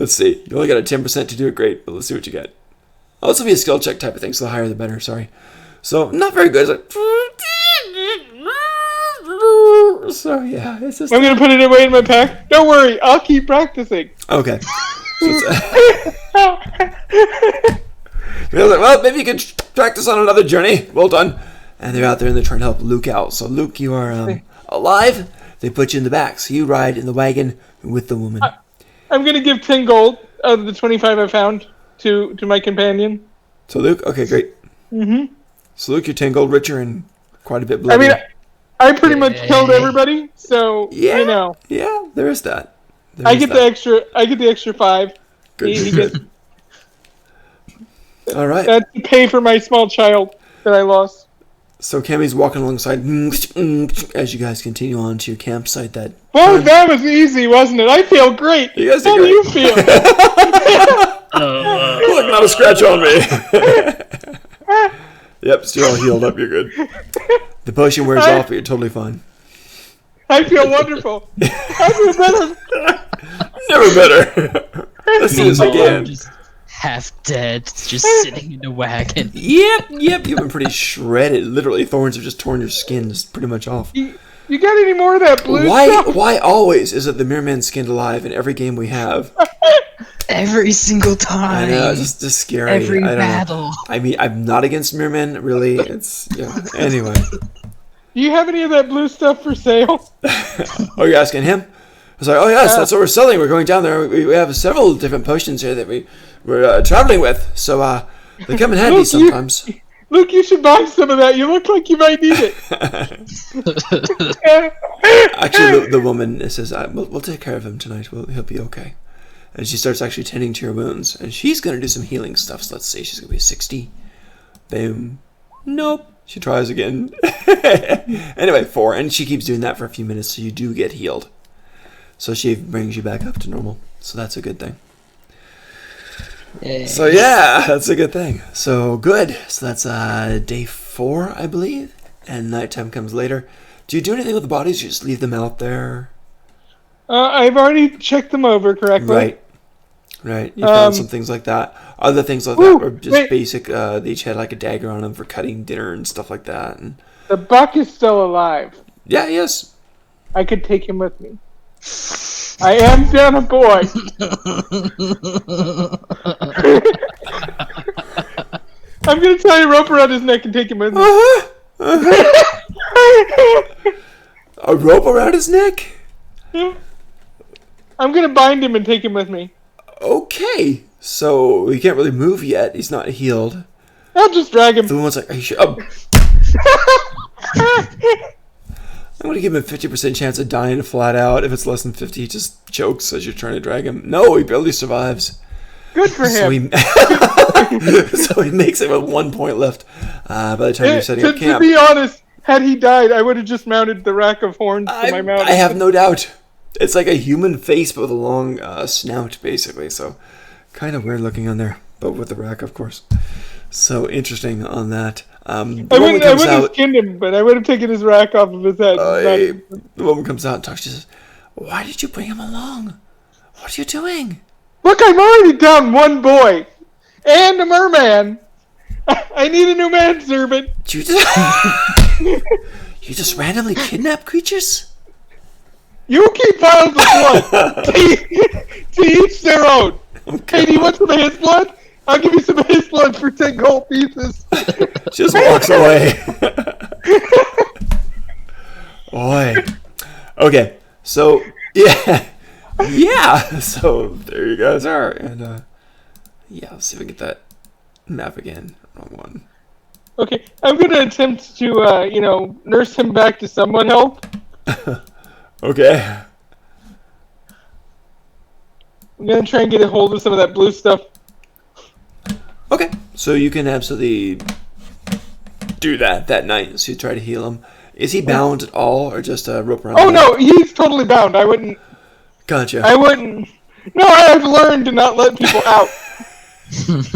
Let's see. You only got a 10% to do it great, but let's see what you get. Oh, this will be a skill check type of thing, so the higher the better, sorry. So, not very good. It's like... So, yeah, it's just... I'm gonna put it away in my pack. Don't worry, I'll keep practicing. Okay. Well, maybe you can practice on another journey. Well done. And they're out there and they're trying to help Luke out. So, Luke, you are alive. They put you in the back, so you ride in the wagon with the woman. I'm gonna give 10 gold out of the 25 I found to my companion. So, Luke, okay, great. Mm-hmm. So, Luke, you're 10 gold richer and quite a bit I bloodier. mean, I pretty much killed everybody, so Yeah. you know. Yeah, there is that. I get the extra 5. Good. He gets, All right. that's to pay for my small child that I lost. So Cammy's walking alongside as you guys continue on to your campsite. Well, that was easy, wasn't it? I feel great. You guys did How do great. you feel? Look, not a scratch on me. Yep, still all healed up. You're good. The potion wears off, but you're totally fine. I feel wonderful. I feel better. Never better. As soon as we Meanwhile, I'm can. just half dead, just sitting in the wagon. Yep. You've been pretty shredded. Literally, thorns have just torn your skin just pretty much off. You got any more of that blue stuff? Why always is it the Mirror Man skinned alive in every game we have? Every single I time. know, it's just scary. Every I don't know. battle. I mean, I'm not against Mirror Man, really. It's, yeah. Anyway. Do you have any of that blue stuff for sale? Oh, you're asking him? I was like, oh, yes, that's what we're selling. We're going down there. We have several different potions here that we're traveling with. So they come in handy Look, sometimes. Luke, you should buy some of that. You look like you might need it. Actually, the woman says, we'll take care of him tonight. He'll be okay. And she starts actually tending to your wounds. And she's going to do some healing stuff. So let's say she's going to be 60. Boom. Nope. She tries again. Anyway, 4. And she keeps doing that for a few minutes. So you do get healed. So she brings you back up to normal. So that's a good thing. Yeah. So yeah, that's a good thing. So good. So that's day 4, I believe. And nighttime comes later. Do you do anything with the bodies? You just leave them out there? I've already checked them over correctly. Right. You found some things like that. Other things like that were just basic. They each had like a dagger on them for cutting dinner and stuff like that. And The buck is still alive. yeah, yes. I could take him with me. I am down a boy. I'm gonna tie a rope around his neck and take him with me. A rope around his neck? I'm gonna bind him and take him with me. Okay. So he can't really move yet. He's not healed. I'll just drag him. The woman's like, are you sure? I'm gonna give him a 50% chance of dying flat out. If it's less than 50, he just chokes as you're trying to drag him. No, he barely survives. Good for So him. so he makes it with 1 point left by the time you're setting up To camp. be honest, had he died, I would have just mounted the rack of horns to my mount. I have no doubt. It's like a human face, but with a long snout, basically. So kind of weird looking on there, but with the rack, of course. So interesting on that. I wouldn't have skinned him, but I would have taken his rack off of his head. The woman comes out and talks. She says, "Why did you bring him along? What are you doing?" Look, I'm already down one boy and a merman. I need a new manservant. You just randomly kidnap creatures? You keep piles of blood. To each their own. Okay. Hey, do you want some of his blood? I'll give you some of his blood for 10 gold pieces. She just walks away. Boy. Okay, so yeah. So there you guys are, and yeah. Let's see if we can get that map again. Wrong one. Okay, I'm gonna attempt to, nurse him back to somewhat health. Okay. I'm gonna try and get a hold of some of that blue stuff. Okay, so you can absolutely do that night. So you try to heal him. Is he bound at all, or just a rope around? Oh no, he's totally bound. I wouldn't. Gotcha. I wouldn't. No, I've learned to not let people out. He's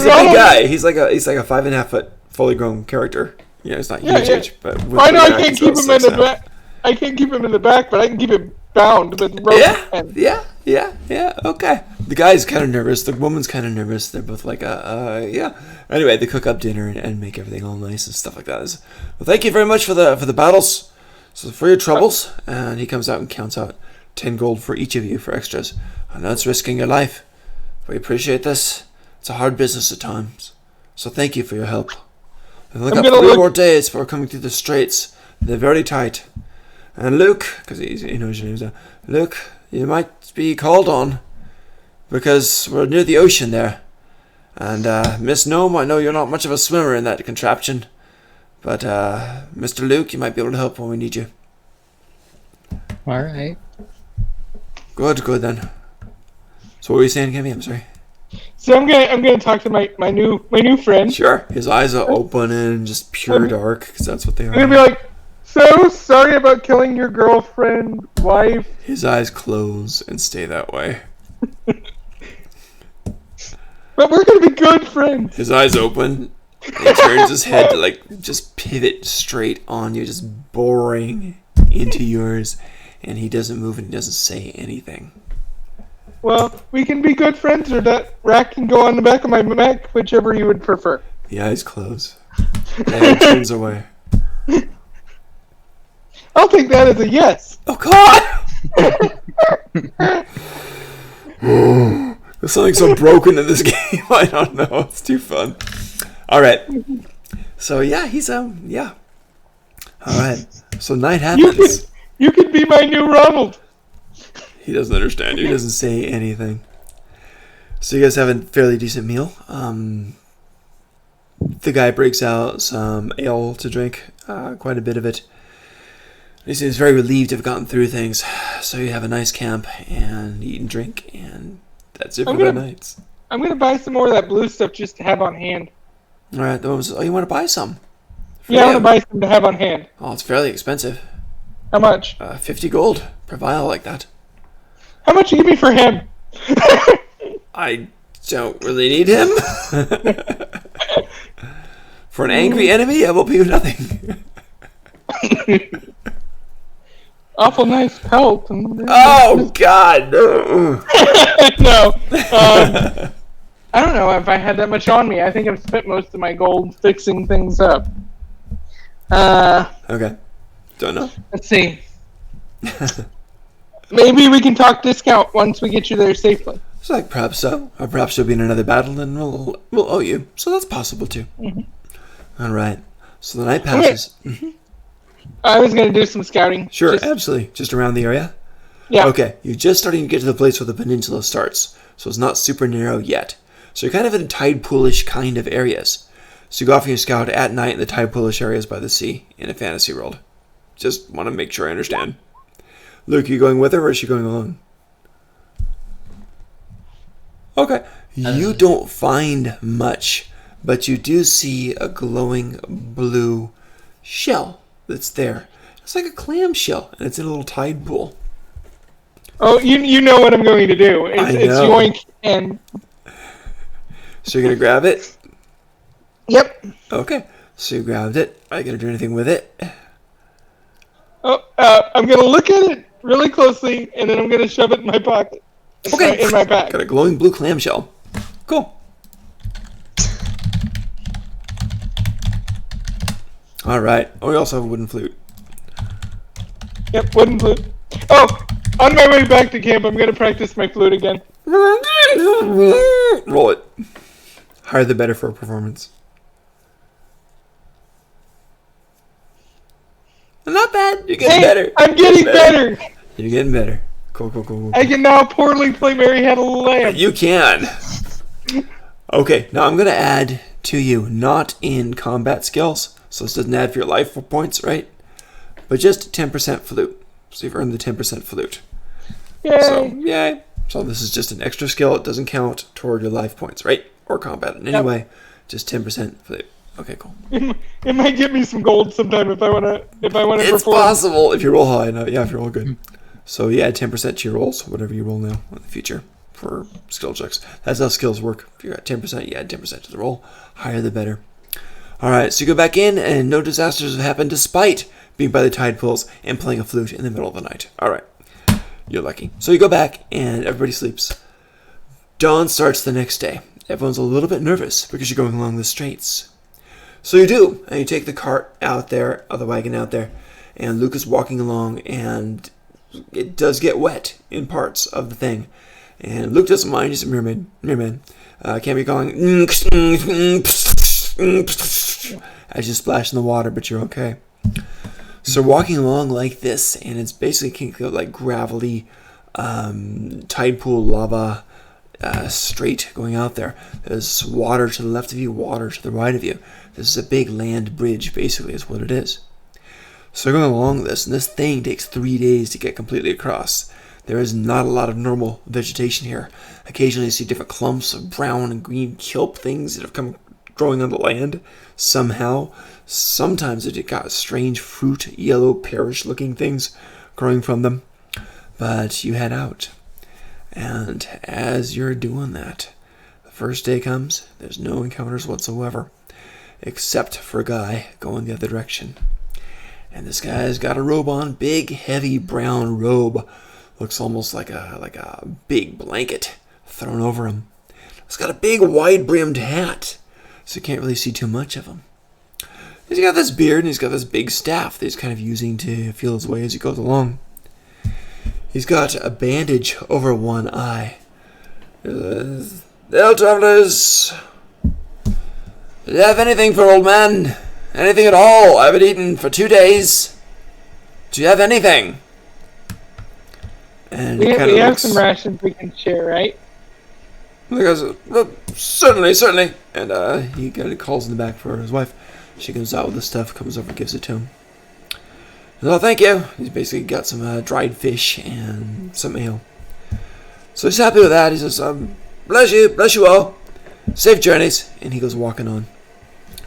a big guy. He's like a 5.5 foot fully grown character. Yeah, it's not huge, but I know I can't keep him in the back. I can't keep him in the back, but I can keep him bound with rope. Yeah. Okay. The guy's kind of nervous. The woman's kind of nervous. They're both like, yeah. Anyway, they cook up dinner and make everything all nice and stuff like that. Well, thank you very much for the battles. So for your troubles, and he comes out and counts out 10 gold for each of you for extras. I know it's risking your life. We appreciate this. It's a hard business at times. So thank you for your help. We've only got 3 more days before coming through the straits. They're very tight. And Luke, because he knows your name, Luke, you might be called on, because we're near the ocean there. And Miss Gnome, I know you're not much of a swimmer in that contraption, but Mr. Luke, you might be able to help when we need you. All right. Good then. So what were you saying, Kimmy? I'm sorry. So I'm gonna talk to my new friend. Sure. His eyes are open and just pure dark, because that's what they are. I'm gonna be like, so sorry about killing your girlfriend, wife. His eyes close and stay that way. But we're gonna be good friends. His eyes open. He turns his head to like just pivot straight on you, just boring into yours, and he doesn't move and he doesn't say anything. Well, we can be good friends, or that rack can go on the back of my Mac, whichever you would prefer. The eyes close. And he turns away. I'll take that as a yes. Oh God! There's something so broken in this game. I don't know. It's too fun. All right. So yeah, he's yeah. All right. So night happens. You could be my new Ronald. He doesn't understand. He doesn't say anything. So you guys have a fairly decent meal. The guy breaks out some ale to drink, quite a bit of it. He seems very relieved to have gotten through things. So you have a nice camp and eat and drink, and that's it for the nights. I'm gonna buy some more of that blue stuff just to have on hand. All right. Oh, you want to buy some? Yeah, I want to buy some to have on hand. Oh, it's fairly expensive. How much? 50 gold per vial like that. How much you give me for him? I don't really need him. For an angry enemy, I will pay you nothing. Awful nice pelt. Oh God! No. No. I don't know if I had that much on me. I think I've spent most of my gold fixing things up. Okay. Don't know. Let's see. Maybe we can talk discount once we get you there safely. It's like perhaps so, or perhaps you'll be in another battle and we'll owe you. So that's possible too. Mm-hmm. All right. So the night passes. Okay. Mm-hmm. I was going to do some scouting. Sure, absolutely. Just around the area? Yeah. Okay, you're just starting to get to the place where the peninsula starts, so it's not super narrow yet. So you're kind of in tide poolish kind of areas. So you go off on your scout at night in the tide poolish areas by the sea in a fantasy world. Just want to make sure I understand. Luke, you going with her or is she going alone? Okay. You don't find much, but you do see a glowing blue shell that's there. It's like a clam shell, and it's in a little tide pool. Oh, you know what I'm going to do. It's yoink and... So you're going to grab it? Yep. Okay. So you grabbed it. Are you going to do anything with it? Oh, I'm going to look at it really closely, and then I'm going to shove it in my pocket. Okay. In my bag. Got a glowing blue clamshell. Cool. All right. Oh, we also have a wooden flute. Yep, wooden flute. Oh, on my way back to camp, I'm going to practice my flute again. Roll it. Higher the better for a performance. Not bad. You're getting better. I'm getting better. You're getting better. Cool. I can now poorly play Mary Had a Lamb. You can. Okay, now I'm going to add to you, not in combat skills, so this doesn't add for your life points, right? But just 10% flute. So you've earned the 10% flute. Yay. So, yay. So this is just an extra skill. It doesn't count toward your life points, right? Or combat in any way. Just 10% flute. Okay, cool. It might get me some gold sometime if I wanna It's perform. possible if you roll high. No, yeah, if you roll good. So you add 10% to your rolls, whatever you roll now in the future for skill checks. That's how skills work. If you're at 10%, you add 10% to the roll. Higher the better. All right, so you go back in, and no disasters have happened despite being by the tide pools and playing a flute in the middle of the night. All right, you're lucky. So you go back, and everybody sleeps. Dawn starts the next day. Everyone's a little bit nervous because you're going along the straits. So you do, and you take the cart out there, or the wagon out there, and Luke is walking along, and it does get wet in parts of the thing. And Luke doesn't mind, he's a merman. Can't be going as you splash in the water, but you're okay. So walking along like this, and it's basically like gravelly tide pool lava straight going out there. There's water to the left of you, water to the right of you. This is a big land bridge, basically, is what it is. So you're going along this, and this thing takes 3 days to get completely across. There is not a lot of normal vegetation here. Occasionally you see different clumps of brown and green kelp things that have come growing on the land somehow. Sometimes it got strange fruit, yellow, pearish-looking things growing from them. But you head out. And as you're doing that, the first day comes, there's no encounters whatsoever, except for a guy going the other direction. And this guy's got a robe on, big, heavy brown robe. Looks almost like a big blanket thrown over him. He's got a big, wide-brimmed hat, so you can't really see too much of him. He's got this beard, and he's got this big staff that he's kind of using to feel his way as he goes along. He's got a bandage over one eye. Well, travelers, do you have anything for old man? Anything at all? I haven't eaten for 2 days. Do you have anything? And we have some rations we can share, right? The guy says, well, certainly. And he kind of calls in the back for his wife. She comes out with the stuff, comes over, gives it to him. Oh, thank you. He's basically got some dried fish and some ale. So he's happy with that. He says, bless you all. Safe journeys. And he goes walking on.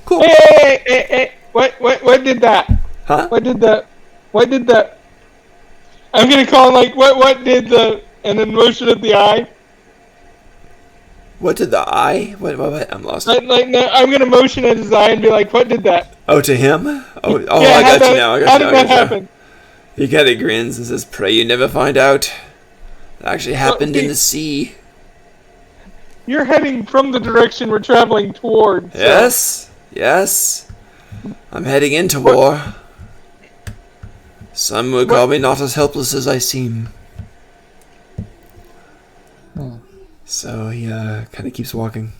Cool. Hey. What did that? Huh? What did the... I'm gonna call him like, what did the... And then motion of the eye. What did the eye? What? I'm lost. No, I'm gonna motion at his eye and be like, what did that? Oh, to him? Oh, Yeah, I got you now. How did that happen? He kind of grins and says, pray you never find out. It actually happened in the sea. You're heading from the direction we're traveling towards. So. Yes. I'm heading into war. Some would call me not as helpless as I seem. So he kind of keeps walking.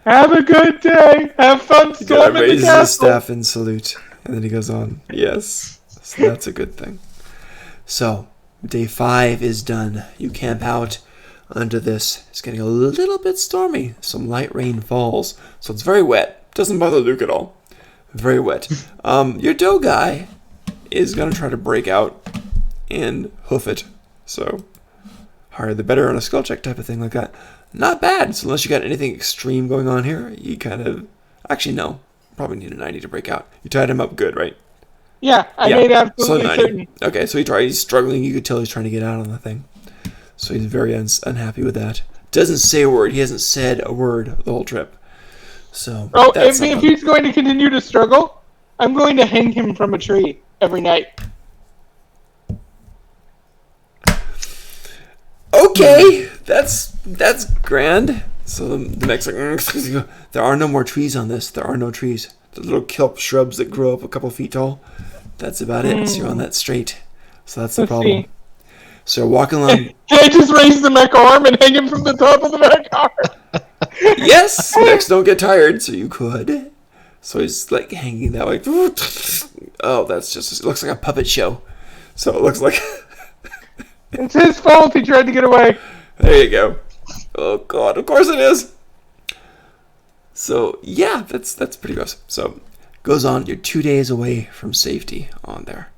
Have a good day. Have fun storming the raises castle. his staff in salute, and then he goes on. Yes, so that's a good thing. So day 5 is done. You camp out under this. It's getting a little bit stormy. Some light rain falls, so it's very wet. Doesn't bother Luke at all. Very wet. Your doe guy is gonna try to break out and hoof it. So higher the better on a skill check type of thing like that. Not bad. So unless you got anything extreme going on here, you kind of... Actually, no. Probably need a 90 to break out. You tied him up good, right? Yeah, I made absolutely certain. Okay, so he's struggling. You could tell he's trying to get out on the thing. So he's very unhappy with that. Doesn't say a word. He hasn't said a word the whole trip. So... if he's going to continue to struggle, I'm going to hang him from a tree every night. Okay, that's grand. So the mech's like, there are no more trees on this. There are no trees. The little kelp shrubs that grow up a couple feet tall. That's about it. So you're on that straight. So that's the problem. So you're walking along. Can I just raise the mech arm and hang him from the top of the mech arm? Yes, mechs don't get tired, so you could. So he's like hanging that way. Oh, that's just, it looks like a puppet show. So it looks like... It's his fault he tried to get away. There you go. Oh god, of course it is. So yeah, that's pretty gross. So goes on, you're 2 days away from safety on there.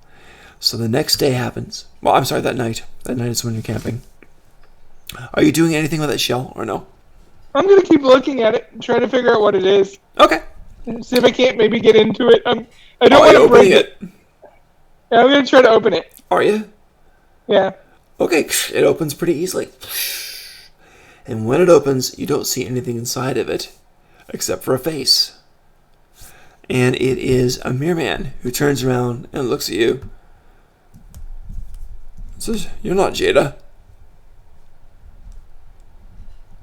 So the next day happens. Well, I'm sorry, that night. That night is when you're camping. Are you doing anything with that shell or no? I'm gonna keep looking at it and try to figure out what it is. Okay. See if I can't maybe get into it. I don't Are want you to break opening it. it? Yeah, I'm gonna try to open it. Are you? Yeah. Okay, it opens pretty easily. And when it opens, you don't see anything inside of it, except for a face. And it is a mirror man who turns around and looks at you. Says, "You're not Jada."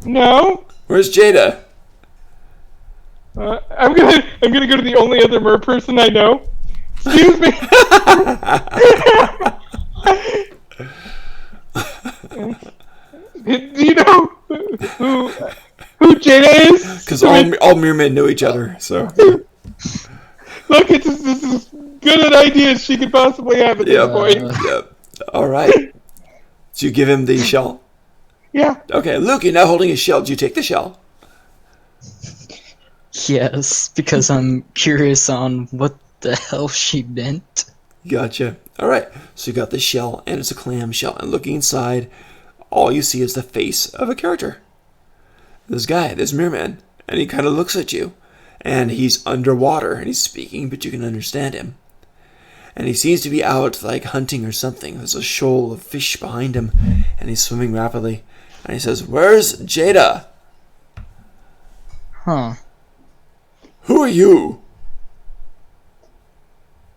No. "Where's Jada?" I'm gonna go to the only other mer person I know. Excuse me. Do you know who Jada is? Because all mirror men know each other, so. Look, this is as good an idea as she could possibly have at this point. Yep. All right. So you give him the shell? Yeah. Okay, Luke, you're now holding a shell. Do you take the shell? Yes, because I'm curious on what the hell she meant. Gotcha. All right. So you got the shell, and it's a clam shell. And looking inside, all you see is the face of a character. This guy, this mirror man, and he kind of looks at you. And he's underwater, and he's speaking, but you can understand him. And he seems to be out, like, hunting or something. There's a shoal of fish behind him, and he's swimming rapidly. And he says, "Where's Jada?" Huh. "Who are you?"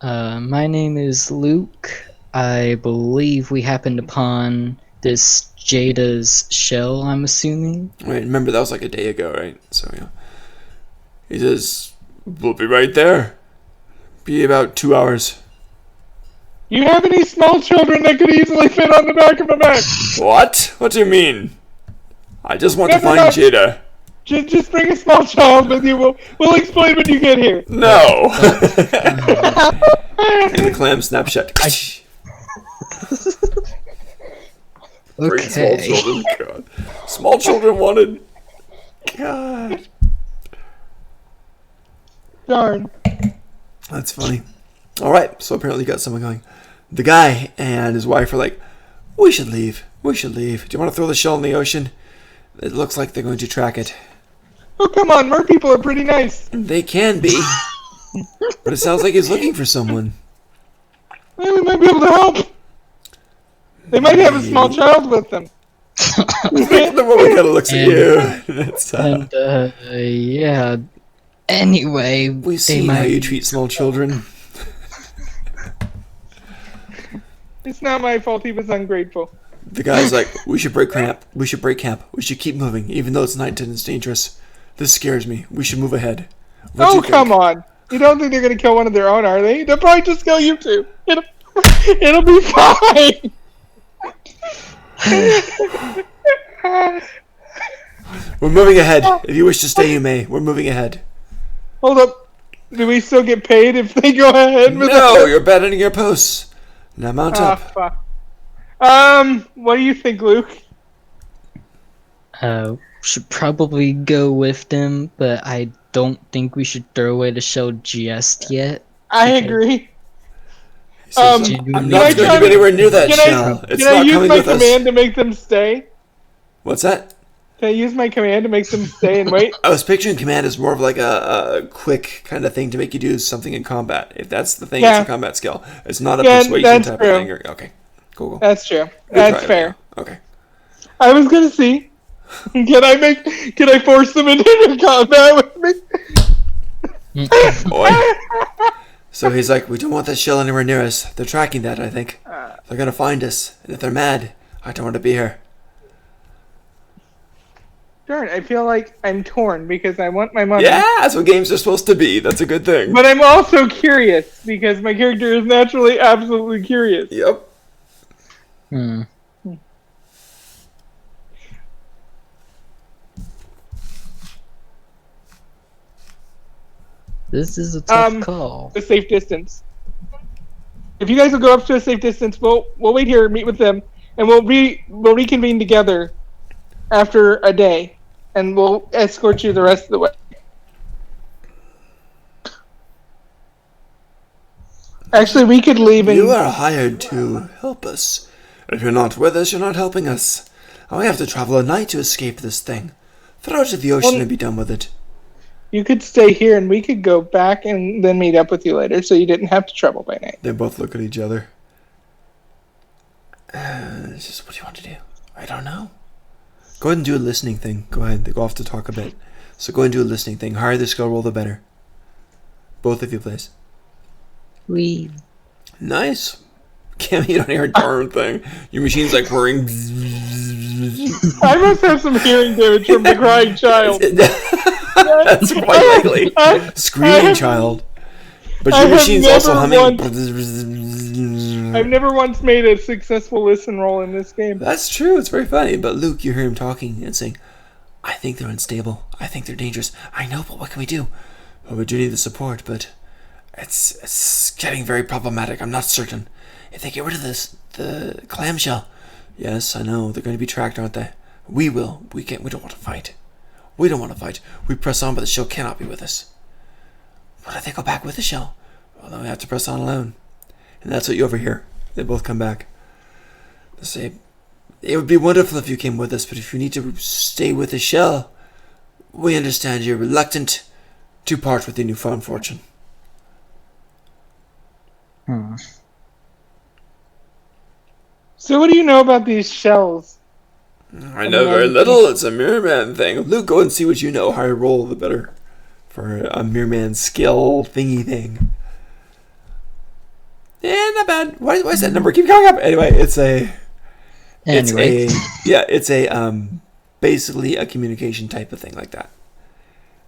My name is Luke. I believe we happened upon this Jada's shell, I'm assuming. Right, remember, that was like a day ago, right? So, yeah. He says, "We'll be right there. Be about 2 hours." You have any small children that could easily fit on the back of a mech? "What? What do you mean? I just want to Never find mind. Jada." Just bring a small child with you. We'll explain when you get here. "No." And the clam snapshot. Bring small Okay. children. God. Small children wanted. God. Darn. That's funny. All right, so apparently you got someone going. The guy and his wife are like, "We should leave. We should leave. Do you want to throw the shell in the ocean? It looks like they're going to track it." Oh, come on. Mer people are pretty nice. They can be. But it sounds like he's looking for someone. Well, we might be able to help. They might have a small child with them. The woman kind of looks at you. It's, And, yeah. Anyway, we they see how might... you treat small children. It's not my fault he was ungrateful. The guy's like, "We should break camp. We should break camp. We should keep moving, even though it's night and it's dangerous. This scares me. We should move ahead." What do you think? Come on. You don't think they're going to kill one of their own, are they? They'll probably just kill you two. It'll be fine. We're moving ahead. If you wish to stay, you may. We're moving ahead. Hold up. Do we still get paid if they go ahead with No, you're abandoning your posts. Now mount up. Fuck. What do you think, Luke? Should probably go with them, but I don't think we should throw away the shell just yet. I Okay. agree. He says, Can "I'm I not going to be anywhere near that Can shell. It's I not use coming my with us." command to make them stay? What's that? Can I use my command to make them stay and wait? I was picturing command as more of like a quick kind of thing to make you do something in combat. If that's the thing, Yeah. it's a combat skill. It's not a Yeah, persuasion that's type true. of thing. Okay, cool. That's true. Good That's try, fair. Okay. I was gonna see. Can I force them into combat with me? Boy. So he's like, "We don't want that shell anywhere near us. They're tracking that, I think. They're going to find us. And if they're mad, I don't want to be here." Darn, I feel like I'm torn because I want my money. Yeah, that's what games are supposed to be. That's a good thing. But I'm also curious because my character is naturally absolutely curious. Yep. Hmm. This is a tough call. A safe distance. If you guys will go up to a safe distance, we'll wait here, meet with them, and we'll reconvene together after a day, and we'll escort you the rest of the way. Actually, we could leave and You are hired to help us. If you're not with us, you're not helping us. And we have to travel at night to escape this thing. Throw it to the ocean and be done with it. you could stay here and we could go back and then meet up with you later, so you didn't have to travel by night. They both look at each other. It's just, what do you want to do? I don't know. Go ahead and do a listening thing. Go ahead. They go off to talk a bit. So go ahead and do a listening thing. Higher the skill roll, the better. Both of you, please. We. Nice. Cammy, you don't hear a darn thing. Your machine's like whirring. I must have some hearing damage from the crying child. That's quite likely. Screaming child. But your machine's also humming. I've never once made a successful listen roll in this game. That's true. It's very funny. But Luke, you hear him talking and saying, I think they're unstable. I think they're dangerous. I know, but what can we do? Well, we do need the support, but it's getting very problematic. I'm not certain. If they get rid of the clamshell, yes, I know they're going to be tracked, aren't they? We will. We don't want to fight. We don't want to fight. We press on, but the shell cannot be with us. What if they go back with the shell? Well, then we have to press on alone. And that's what you overhear. They both come back. They say, it would be wonderful if you came with us, but if you need to stay with the shell, we understand you're reluctant to part with your newfound fortune. So what do you know about these shells? I know very little. It's a Mirror Man thing. Luke, go and see what you know. Higher roll, the better. For a Mirror Man skill thingy thing. Yeah, not bad. Why is that number keep going up? Anyway, it's basically a communication type of thing like that.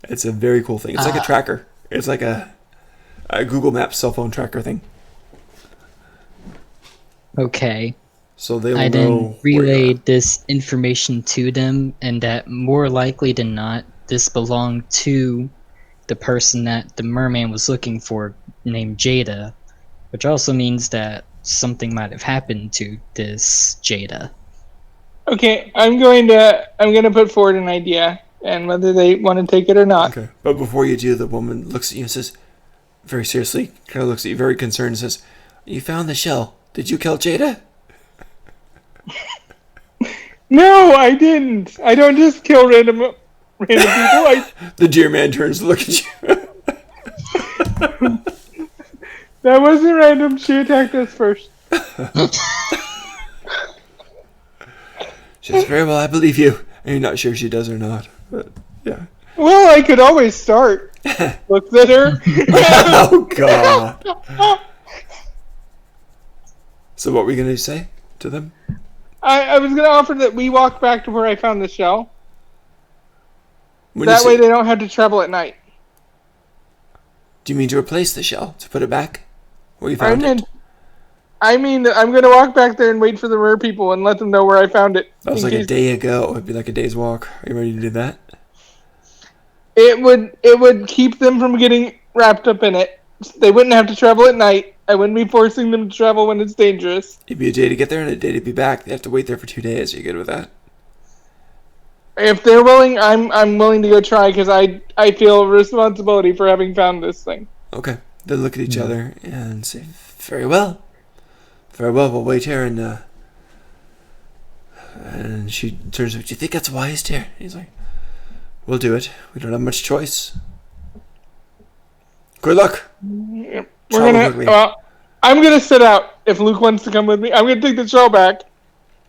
It's a very cool thing. It's like a tracker. It's like a Google Maps cell phone tracker thing. Okay. So they will I know. then relayed this information to them, and that more likely than not, this belonged to the person that the merman was looking for, named Jada, which also means that something might have happened to this Jada. Okay, I'm gonna put forward an idea, and whether they want to take it or not. Okay, but before you do, the woman looks at you and says, very seriously, kind of looks at you, very concerned, and says, "You found the shell. Did you kill Jada?" No, I didn't. I don't just kill random people. The deer man turns to look at you. That wasn't random. She attacked us first. She says, very well, I believe you. And you're not sure if she does or not. But, yeah. Well, I could always start. Looks at her. Oh, God. So what were you going to say to them? I was going to offer that we walk back to where I found the shell. When that way they don't have to travel at night. Do you mean to replace the shell? To put it back? Where you found it? I mean, I'm going to walk back there and wait for the rare people and let them know where I found it. That was like a day ago. It'd be like a day's walk. Are you ready to do that? It would keep them from getting wrapped up in it. They wouldn't have to travel at night. I wouldn't be forcing them to travel when it's dangerous. It'd be a day to get there and a day to be back. They have to wait there for 2 days. Are you good with that? If they're willing, I'm willing to go try because I feel a responsibility for having found this thing. Okay. They look at each other and say, very well. Very well, we'll wait here and she turns to him, do you think that's wise, dear? He's like, we'll do it. We don't have much choice. Good luck. I'm gonna sit out if Luke wants to come with me. I'm gonna take the shell back.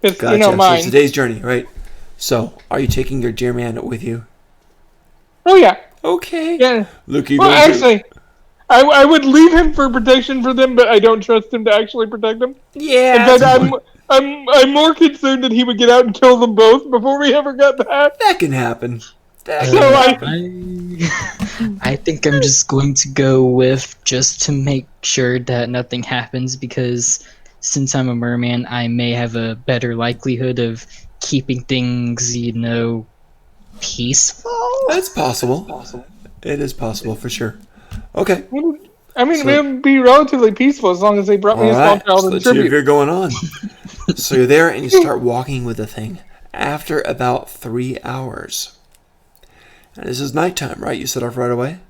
Gotcha. Mine. So it's a day's journey, right? So, are you taking your deer man with you? Oh yeah. Okay. Yeah. Luke, actually, I would leave him for protection for them, but I don't trust him to actually protect them. Yeah. In fact, I'm more concerned that he would get out and kill them both before we ever got back. That can happen. I think I'm just going to go with just to make sure that nothing happens, because since I'm a merman, I may have a better likelihood of keeping things, peaceful. That's possible. It is possible for sure. Okay. I mean, it would be relatively peaceful as long as they brought me a small child in tribute. You're going on. So you're there and you start walking with the thing after about 3 hours. And this is nighttime, right? You set off right away?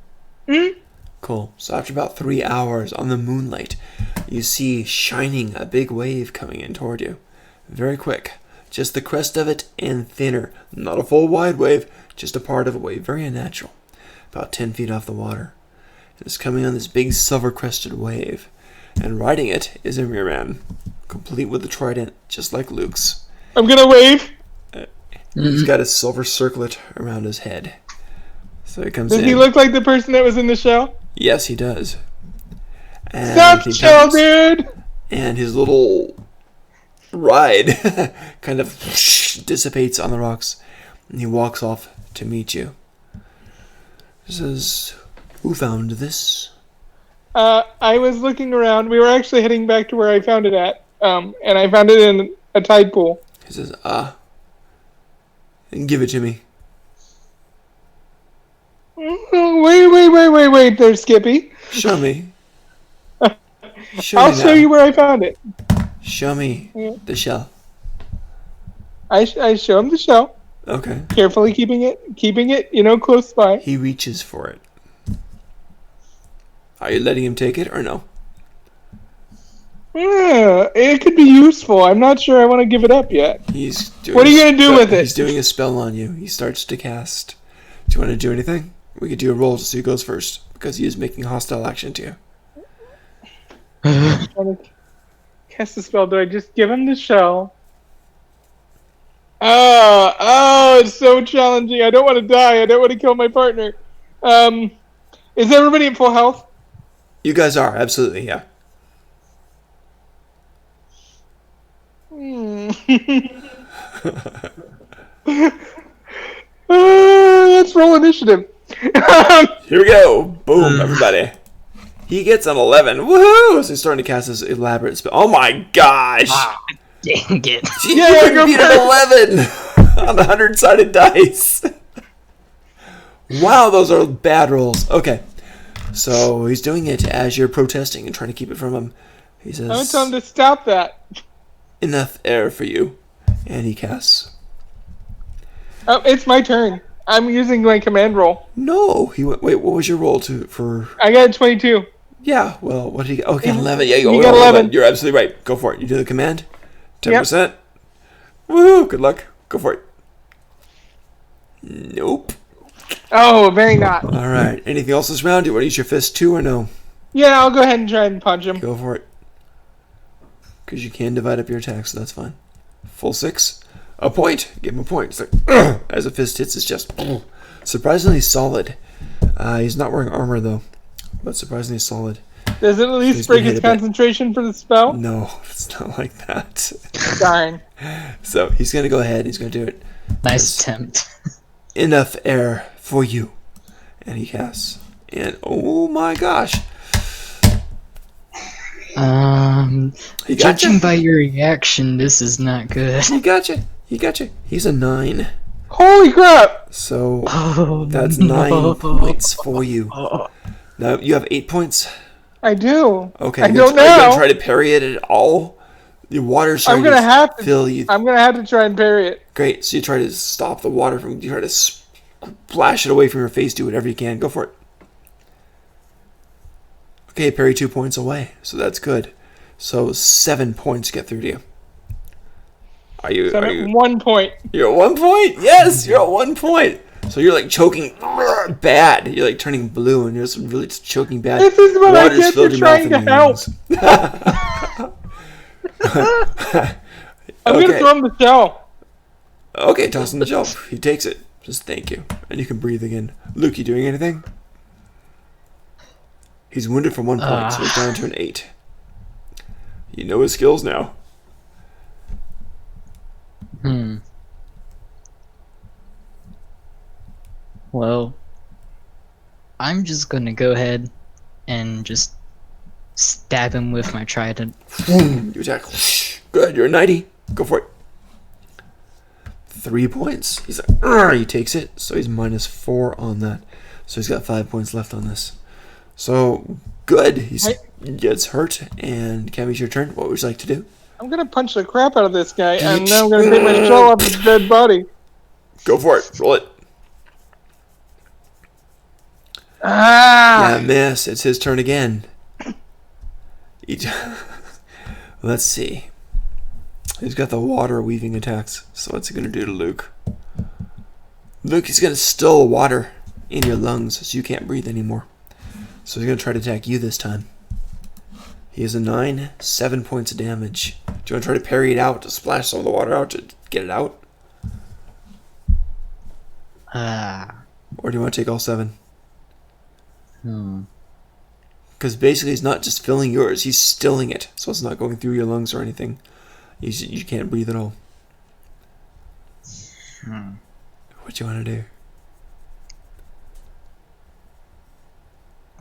Mm-hmm. Cool. So after about 3 hours on the moonlight, you see shining a big wave coming in toward you. Very quick. Just the crest of it and thinner. Not a full wide wave, just a part of a wave. Very unnatural. about 10 feet off the water. It's coming on this big silver-crested wave, and riding it is Imran, complete with the trident, just like Luke's. I'm gonna wave. He's got a silver circlet around his head. So he comes in. Does he look like the person that was in the show? Yes, he does. And Stop the he show, comes, dude! and his little ride kind of dissipates on the rocks, and he walks off to meet you. He says, "Who found this?" I was looking around. We were actually heading back to where I found it at. And I found it in a tide pool. He says, and give it to me. Wait there, Skippy. Show me. I'll show you where I found it. Show me the shell. I show him the shell, Okay. carefully keeping it, close by. He reaches for it. Are you letting him take it or no? Yeah, it could be useful. I'm not sure I want to give it up yet. He's doing What are you gonna do with it? He's doing a spell on you. He starts to cast. Do you want to do anything? We could do a roll to see who goes first, because he is making hostile action to you. I'm trying to cast the spell. Do I just give him the shell? Oh, it's so challenging. I don't want to die. I don't want to kill my partner. Is everybody at full health? You guys are, absolutely, yeah. Let's roll initiative. Here we go. Boom, everybody. He gets an 11. Woohoo! So he's starting to cast this elaborate spell. Oh my gosh! Dang it. Yeah, You go beat an 11 on the 100-sided dice. Wow, those are bad rolls. Okay. So he's doing it as you're protesting and trying to keep it from him. He I'm gonna says, tell him to stop that. "Enough air for you." And he casts. Oh, it's my turn. I'm using my command roll. No, he went. Wait, what was your roll for? I got a 22. Yeah, well, what did he get? Okay, 11. Yeah, You got 11. You're absolutely right. Go for it. You do the command. 10%. Woo! Good luck. Go for it. Nope. Oh, very not. All right. Anything else this round? Do you want to use your fist too or no? Yeah, I'll go ahead and try and punch him. Go for it. Because you can divide up your attacks, so that's fine. Full 6. A point. Give him a point. It's like, as a fist hits his chest. Surprisingly solid. He's not wearing armor, though. But surprisingly solid. Does it at least He's break been hit his a bit. concentration for the spell? No, it's not like that. Darn. So he's going to go ahead. He's going to do it. Nice attempt. Enough air for you. And he casts. And oh my gosh. He got Judging you. by your reaction, this is not good. He got you. He got you. He's a 9. Holy crap! So Oh, that's no. 9 points for you. Now you have 8 points. I do. Okay. I don't Are you gonna know. try to parry it at all? The water's I'm trying gonna to have to. fill you. I'm gonna have to try and parry it. Great. So you try to stop the water from. You try to splash it away from your face. Do whatever you can. Go for it. Okay, parry 2 points away. So that's good. So 7 points get through to you. Are you? So I'm Are at you? 1 point. You're at 1 point. Yes, you're at 1 point. So you're like choking bad. You're like turning blue, and you're just really just choking bad. This is what I Water's get filled for your mouth trying to and your help. nose. I'm Okay. gonna throw him the shell. Okay, toss him the shelf. He takes it. Just thank you. And you can breathe again. Luke, you doing anything? He's wounded for 1 point, so he's down to an 8. You know his skills now. Well, I'm just gonna go ahead and just stab him with my trident. You attack. Good, you're a 90. Go for it. 3 points. He's like, "Arr!" He takes it, so he's -4 on that. So he's got 5 points left on this. So, good. He gets hurt, and Cammy's your turn. What would you like to do? I'm gonna punch the crap out of this guy, and then I'm gonna take my shell off his dead body. Go for it. Roll it. Ah! Yeah, miss. It's his turn again. Let's see. He's got the water weaving attacks. So what's he going to do to Luke? Luke, he's going to still water. in your lungs, so you can't breathe anymore. So he's going to try to attack you this time. He has a 9, 7 points of damage. Do you want to try to parry it out, to splash some of the water out, to get it out? Or do you want to take all 7? Because basically he's not just filling yours, he's stilling it. So it's not going through your lungs or anything. You can't breathe at all. What do you want to do?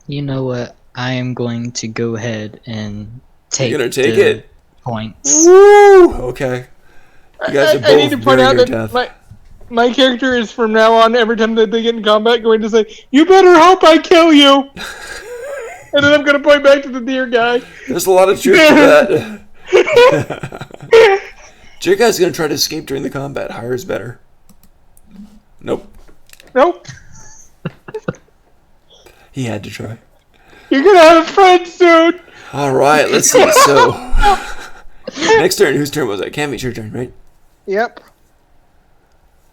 You know what? I am going to go ahead and take You're gonna take the it? points. Woo! Okay. You guys are both I need to point very out near that death. my character is from now on, every time that they get in combat, going to say, "You better hope I kill you." And then I'm going to point back to the deer guy. There's a lot of truth to that. Deer guy's gonna try to escape during the combat. Higher is better. Nope. Nope. He had to try. You're going to have a friend soon. Alright, let's see. So, next turn. Whose turn was it? Cam, it's your turn, right? Yep.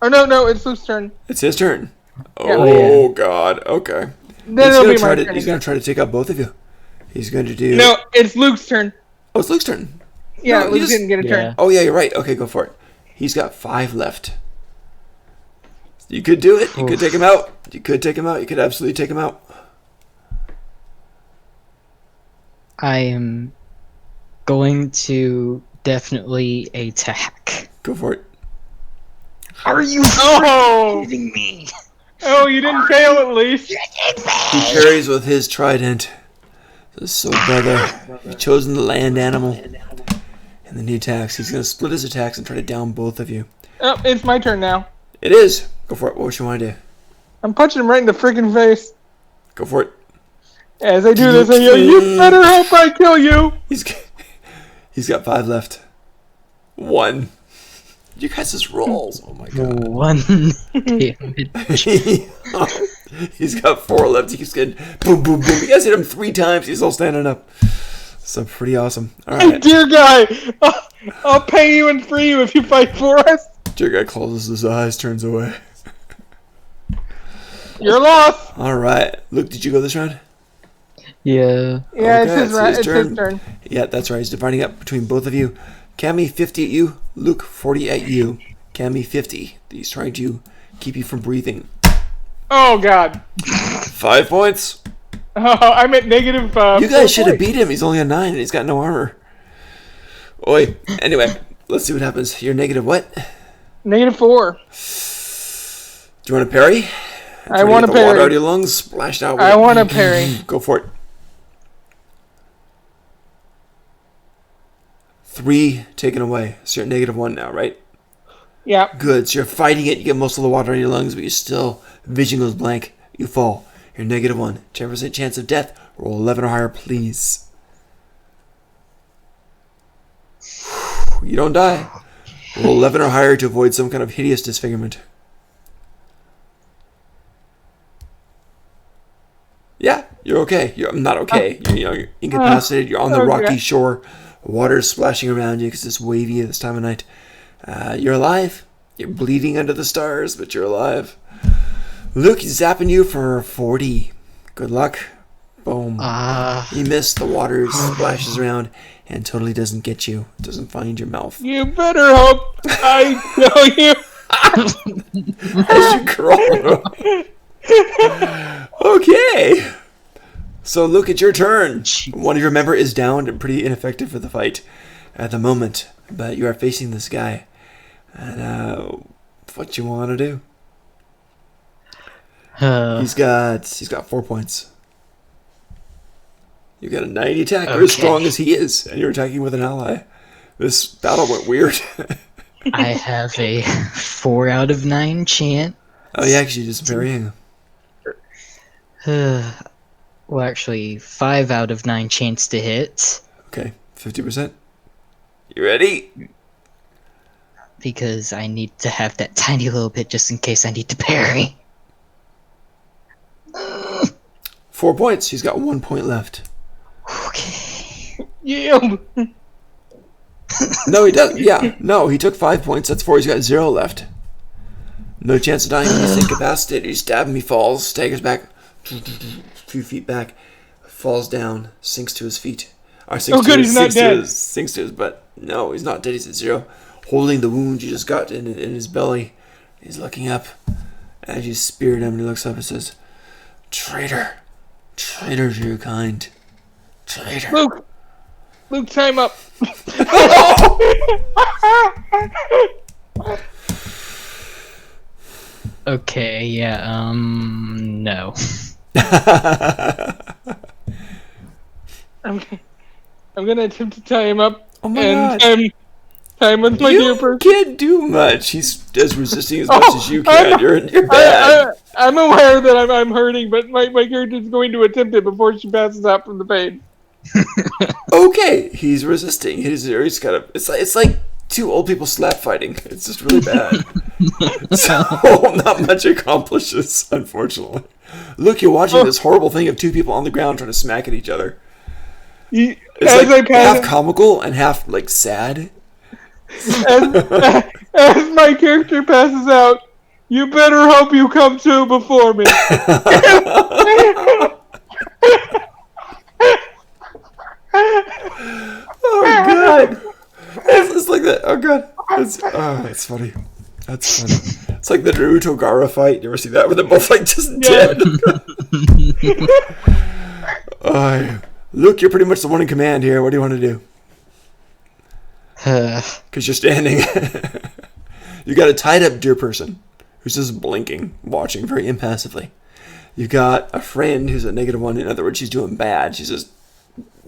Oh, no, it's Luke's turn. It's his turn. Yeah. Oh, God. Okay. Then it'll be my turn. He's gonna try to take out both of you. He's going to do... No, it's Luke's turn. Oh, it's Luke's turn. Yeah, No, you Luke just- didn't get a turn. Oh, yeah, you're right. Okay, go for it. He's got 5 left. You could do it. You could take him out. You could take him out. You could absolutely take him out. I am going to definitely attack. Go for it. Are you Oh! kidding me? Oh, you didn't fail at least. He parries with his trident. So, brother, you've chosen the land animal. And then he attacks. He's going to split his attacks and try to down both of you. Oh, it's my turn now. It is. Go for it. What you want to do? I'm punching him right in the freaking face. Go for it. As I do this, I yell, "You better hope I kill you!" He's got 5 left. 1. You guys' rolls. Oh my god. 1 damage. He's got 4 left. He keeps getting boom, boom, boom. You guys hit him 3 times. He's all standing up. So pretty awesome. All Hey, right. dear guy, I'll pay you and free you if you fight for us. Dear guy closes his eyes, turns away. You're lost. All right. Luke, did you go this round? Yeah. Yeah, Okay, it's his turn. Yeah, that's right. He's dividing up between both of you. Cammy 50 at you. Luke 40 at you. Cammy 50. He's trying to keep you from breathing. Oh God. 5 points. Oh, I'm at negative. You guys should have points. beat him. He's only a 9 and he's got no armor. Oi. Anyway, let's see what happens. You're negative what? -4. Do you want to parry? I want to Water out of parry. your lungs, splashed out. I want to parry. Go for it. 3 taken away. So you're at -1 now, right? Yeah. Good. So you're fighting it. You get most of the water out of your lungs, but you're still vision goes blank. You fall. You're -1. 10% chance of death. Roll 11 or higher, please. You don't die. Roll 11 or higher to avoid some kind of hideous disfigurement. Yeah, you're okay. You're not okay. You're incapacitated. You're on the Okay. rocky shore. Water's splashing around you because it's wavy at this time of night. You're alive. You're bleeding under the stars, but you're alive. Luke, he's zapping you for 40. Good luck. Boom. You miss. The water splashes around and totally doesn't get you. It doesn't find your mouth. You better hope I kill you. As you crawl. Okay. So Luke, it's your turn. One of your member is downed and pretty ineffective for the fight at the moment, but you are facing this guy. And what you want to do? He's got 4 points. You got a 90 attack. You're as strong as he is, and you're attacking with an ally. This battle went weird. I have a 4 out of 9 chance. Oh, yeah, actually just parrying. Well, actually, 5 out of 9 chance to hit. Okay, 50%. You ready? Because I need to have that tiny little bit just in case I need to parry. 4 points. He's got 1 point left. Okay. Yield. No, he doesn't. Yeah, no, he took 5 points. That's 4. He's got 0 left. No chance of dying. He's incapacitated. He's stabbing me, falls, staggers back, a few feet back, falls down, sinks to his feet. He's not dead. Sinks to his, but no, he's not dead. He's at 0. Holding the wound you just got in his belly. He's looking up. As you speared him, and he looks up and says, "Traitor. Traitor to your kind. Traitor." Luke, time up. Okay, yeah, no. I'm gonna attempt to tie him up. Oh my God. Tie him with my duper. You can't do much. He's as resisting as much as you can. You're bad. I'm aware that I'm hurting, but my character's going to attempt it before she passes out from the pain. Okay, he's resisting. He's kind of. It's like two old people slap fighting. It's just really bad. So not much accomplishes, unfortunately. Look, you're watching this horrible thing of two people on the ground trying to smack at each other. It's like half comical and half like sad. As my character passes out, you better hope you come to before me. Oh God! It's like that. Oh God! That's funny. That's funny. It's like the Naruto Gaara fight. You ever see that? Where they're both like just dead. Luke, you're pretty much the one in command here. What do you want to do? Because you're standing. You got a tied up deer person who's just blinking, watching very impassively. You got a friend who's a -1. In other words, she's doing bad. She's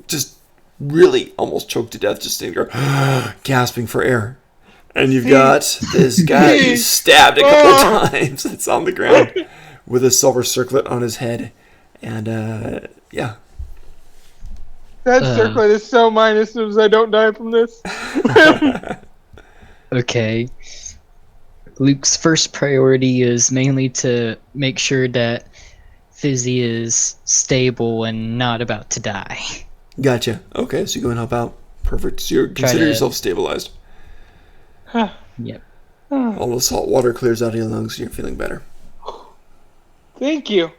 just really almost choked to death, just sitting there, gasping for air. And you've got this guy who's stabbed a couple times. It's on the ground with a silver circlet on his head. And, yeah. That circlet is so mine as soon as I don't die from this. Okay. Luke's first priority is mainly to make sure that Fizzy is stable and not about to die. Gotcha. Okay, so you go and help out. Perfect. So you consider yourself stabilized. Yep. All the salt water clears out of your lungs, so you're feeling better. Thank you.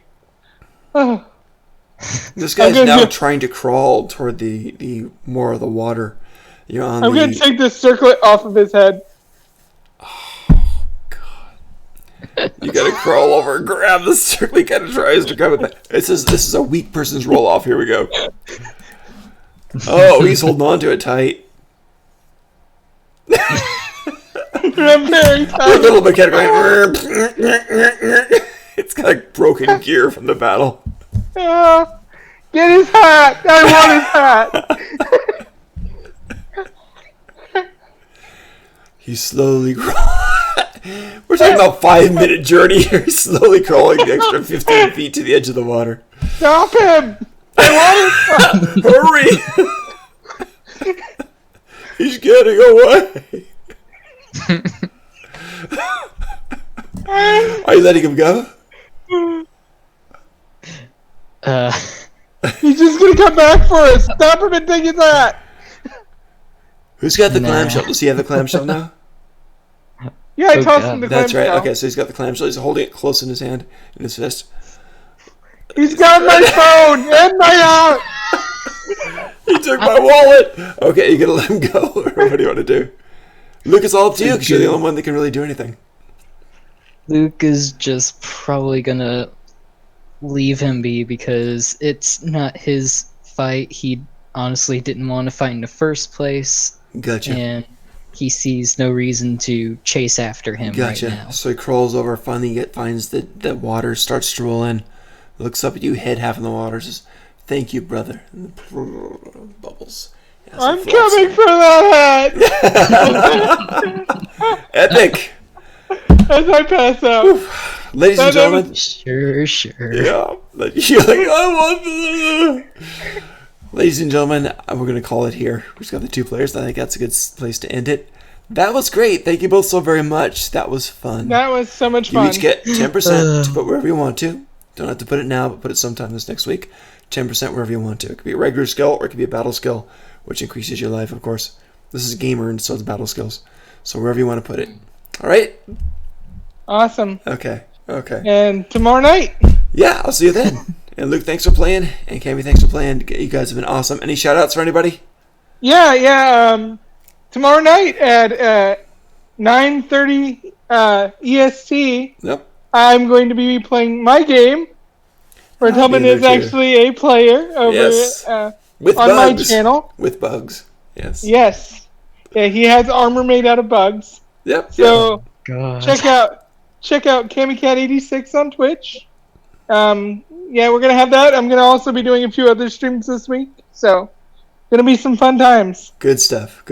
This guy's now trying to crawl toward the more of the water. You're on I'm going to take this circlet off of his head. Oh, God. You got to crawl over and grab the circle. He kind of tries to grab it. It says this is a weak person's roll off. Here we go. Oh, he's holding on to it tight. I'm very tight. A little bit kind of it's got like broken gear from the battle. Get his hat! I want his hat! He's slowly crawling. We're talking about 5-minute journey here. He's slowly crawling the extra 15 feet to the edge of the water. Stop him! I want his hat! Hurry! He's getting away. Are you letting him go? He's just gonna come back for us. Stop him and take his hat. Who's got the clamshell? Does he have the clamshell now? Yeah, I tossed him the That's clamshell. right. Okay, so he's got the clamshell. He's holding it close in his hand, in his fist. He's got my phone and my hat. He took my wallet. Okay, you gonna let him go, or what do you want to do? Luke, it's all up to you because you're the only one that can really do anything. Luke is just probably gonna leave him be because it's not his fight. He honestly didn't want to fight in the first place. Gotcha. And he sees no reason to chase after him right now. So he crawls over, finally finds that water, starts to roll in, looks up at you, head half in the water, says, "Thank you, brother." And the bubbles. I'm coming for that hat! Epic! As I pass out. Ladies and gentlemen. Sure. Yeah. You're like, I want this. Ladies and gentlemen, we're going to call it here. We've just got the 2 players. I think that's a good place to end it. That was great. Thank you both so very much. That was fun. That was so much fun. You each get 10% to put wherever you want to. Don't have to put it now, but put it sometime this next week. 10% wherever you want to. It could be a regular skill or it could be a battle skill, which increases your life, of course. This is game earned, so it's battle skills. So wherever you want to put it. All right? Awesome. Okay. And tomorrow night. Yeah, I'll see you then. And Luke, thanks for playing. And Cammy, thanks for playing. You guys have been awesome. Any shout outs for anybody? Yeah. Tomorrow night at 9:30 EST, Yep. I'm going to be playing my game, where Tubman is actually a player over with on bugs. my channel. With bugs. Yes. Yes. Yeah, he has armor made out of bugs. Yep. So God. check out CammyCat86 on Twitch. Yeah, we're gonna have that. I'm gonna also be doing a few other streams this week, so gonna be some fun times. Good stuff.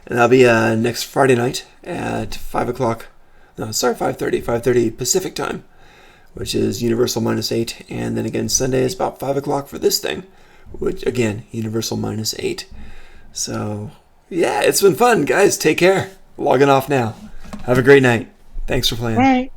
And I'll be next Friday night at 5:00. No, sorry, 5:30. 5:30 Pacific time, which is Universal -8, and then again Sunday is about 5:00 for this thing, which again Universal -8. So yeah, it's been fun, guys. Take care. Logging off now. Have a great night. Thanks for playing. All right.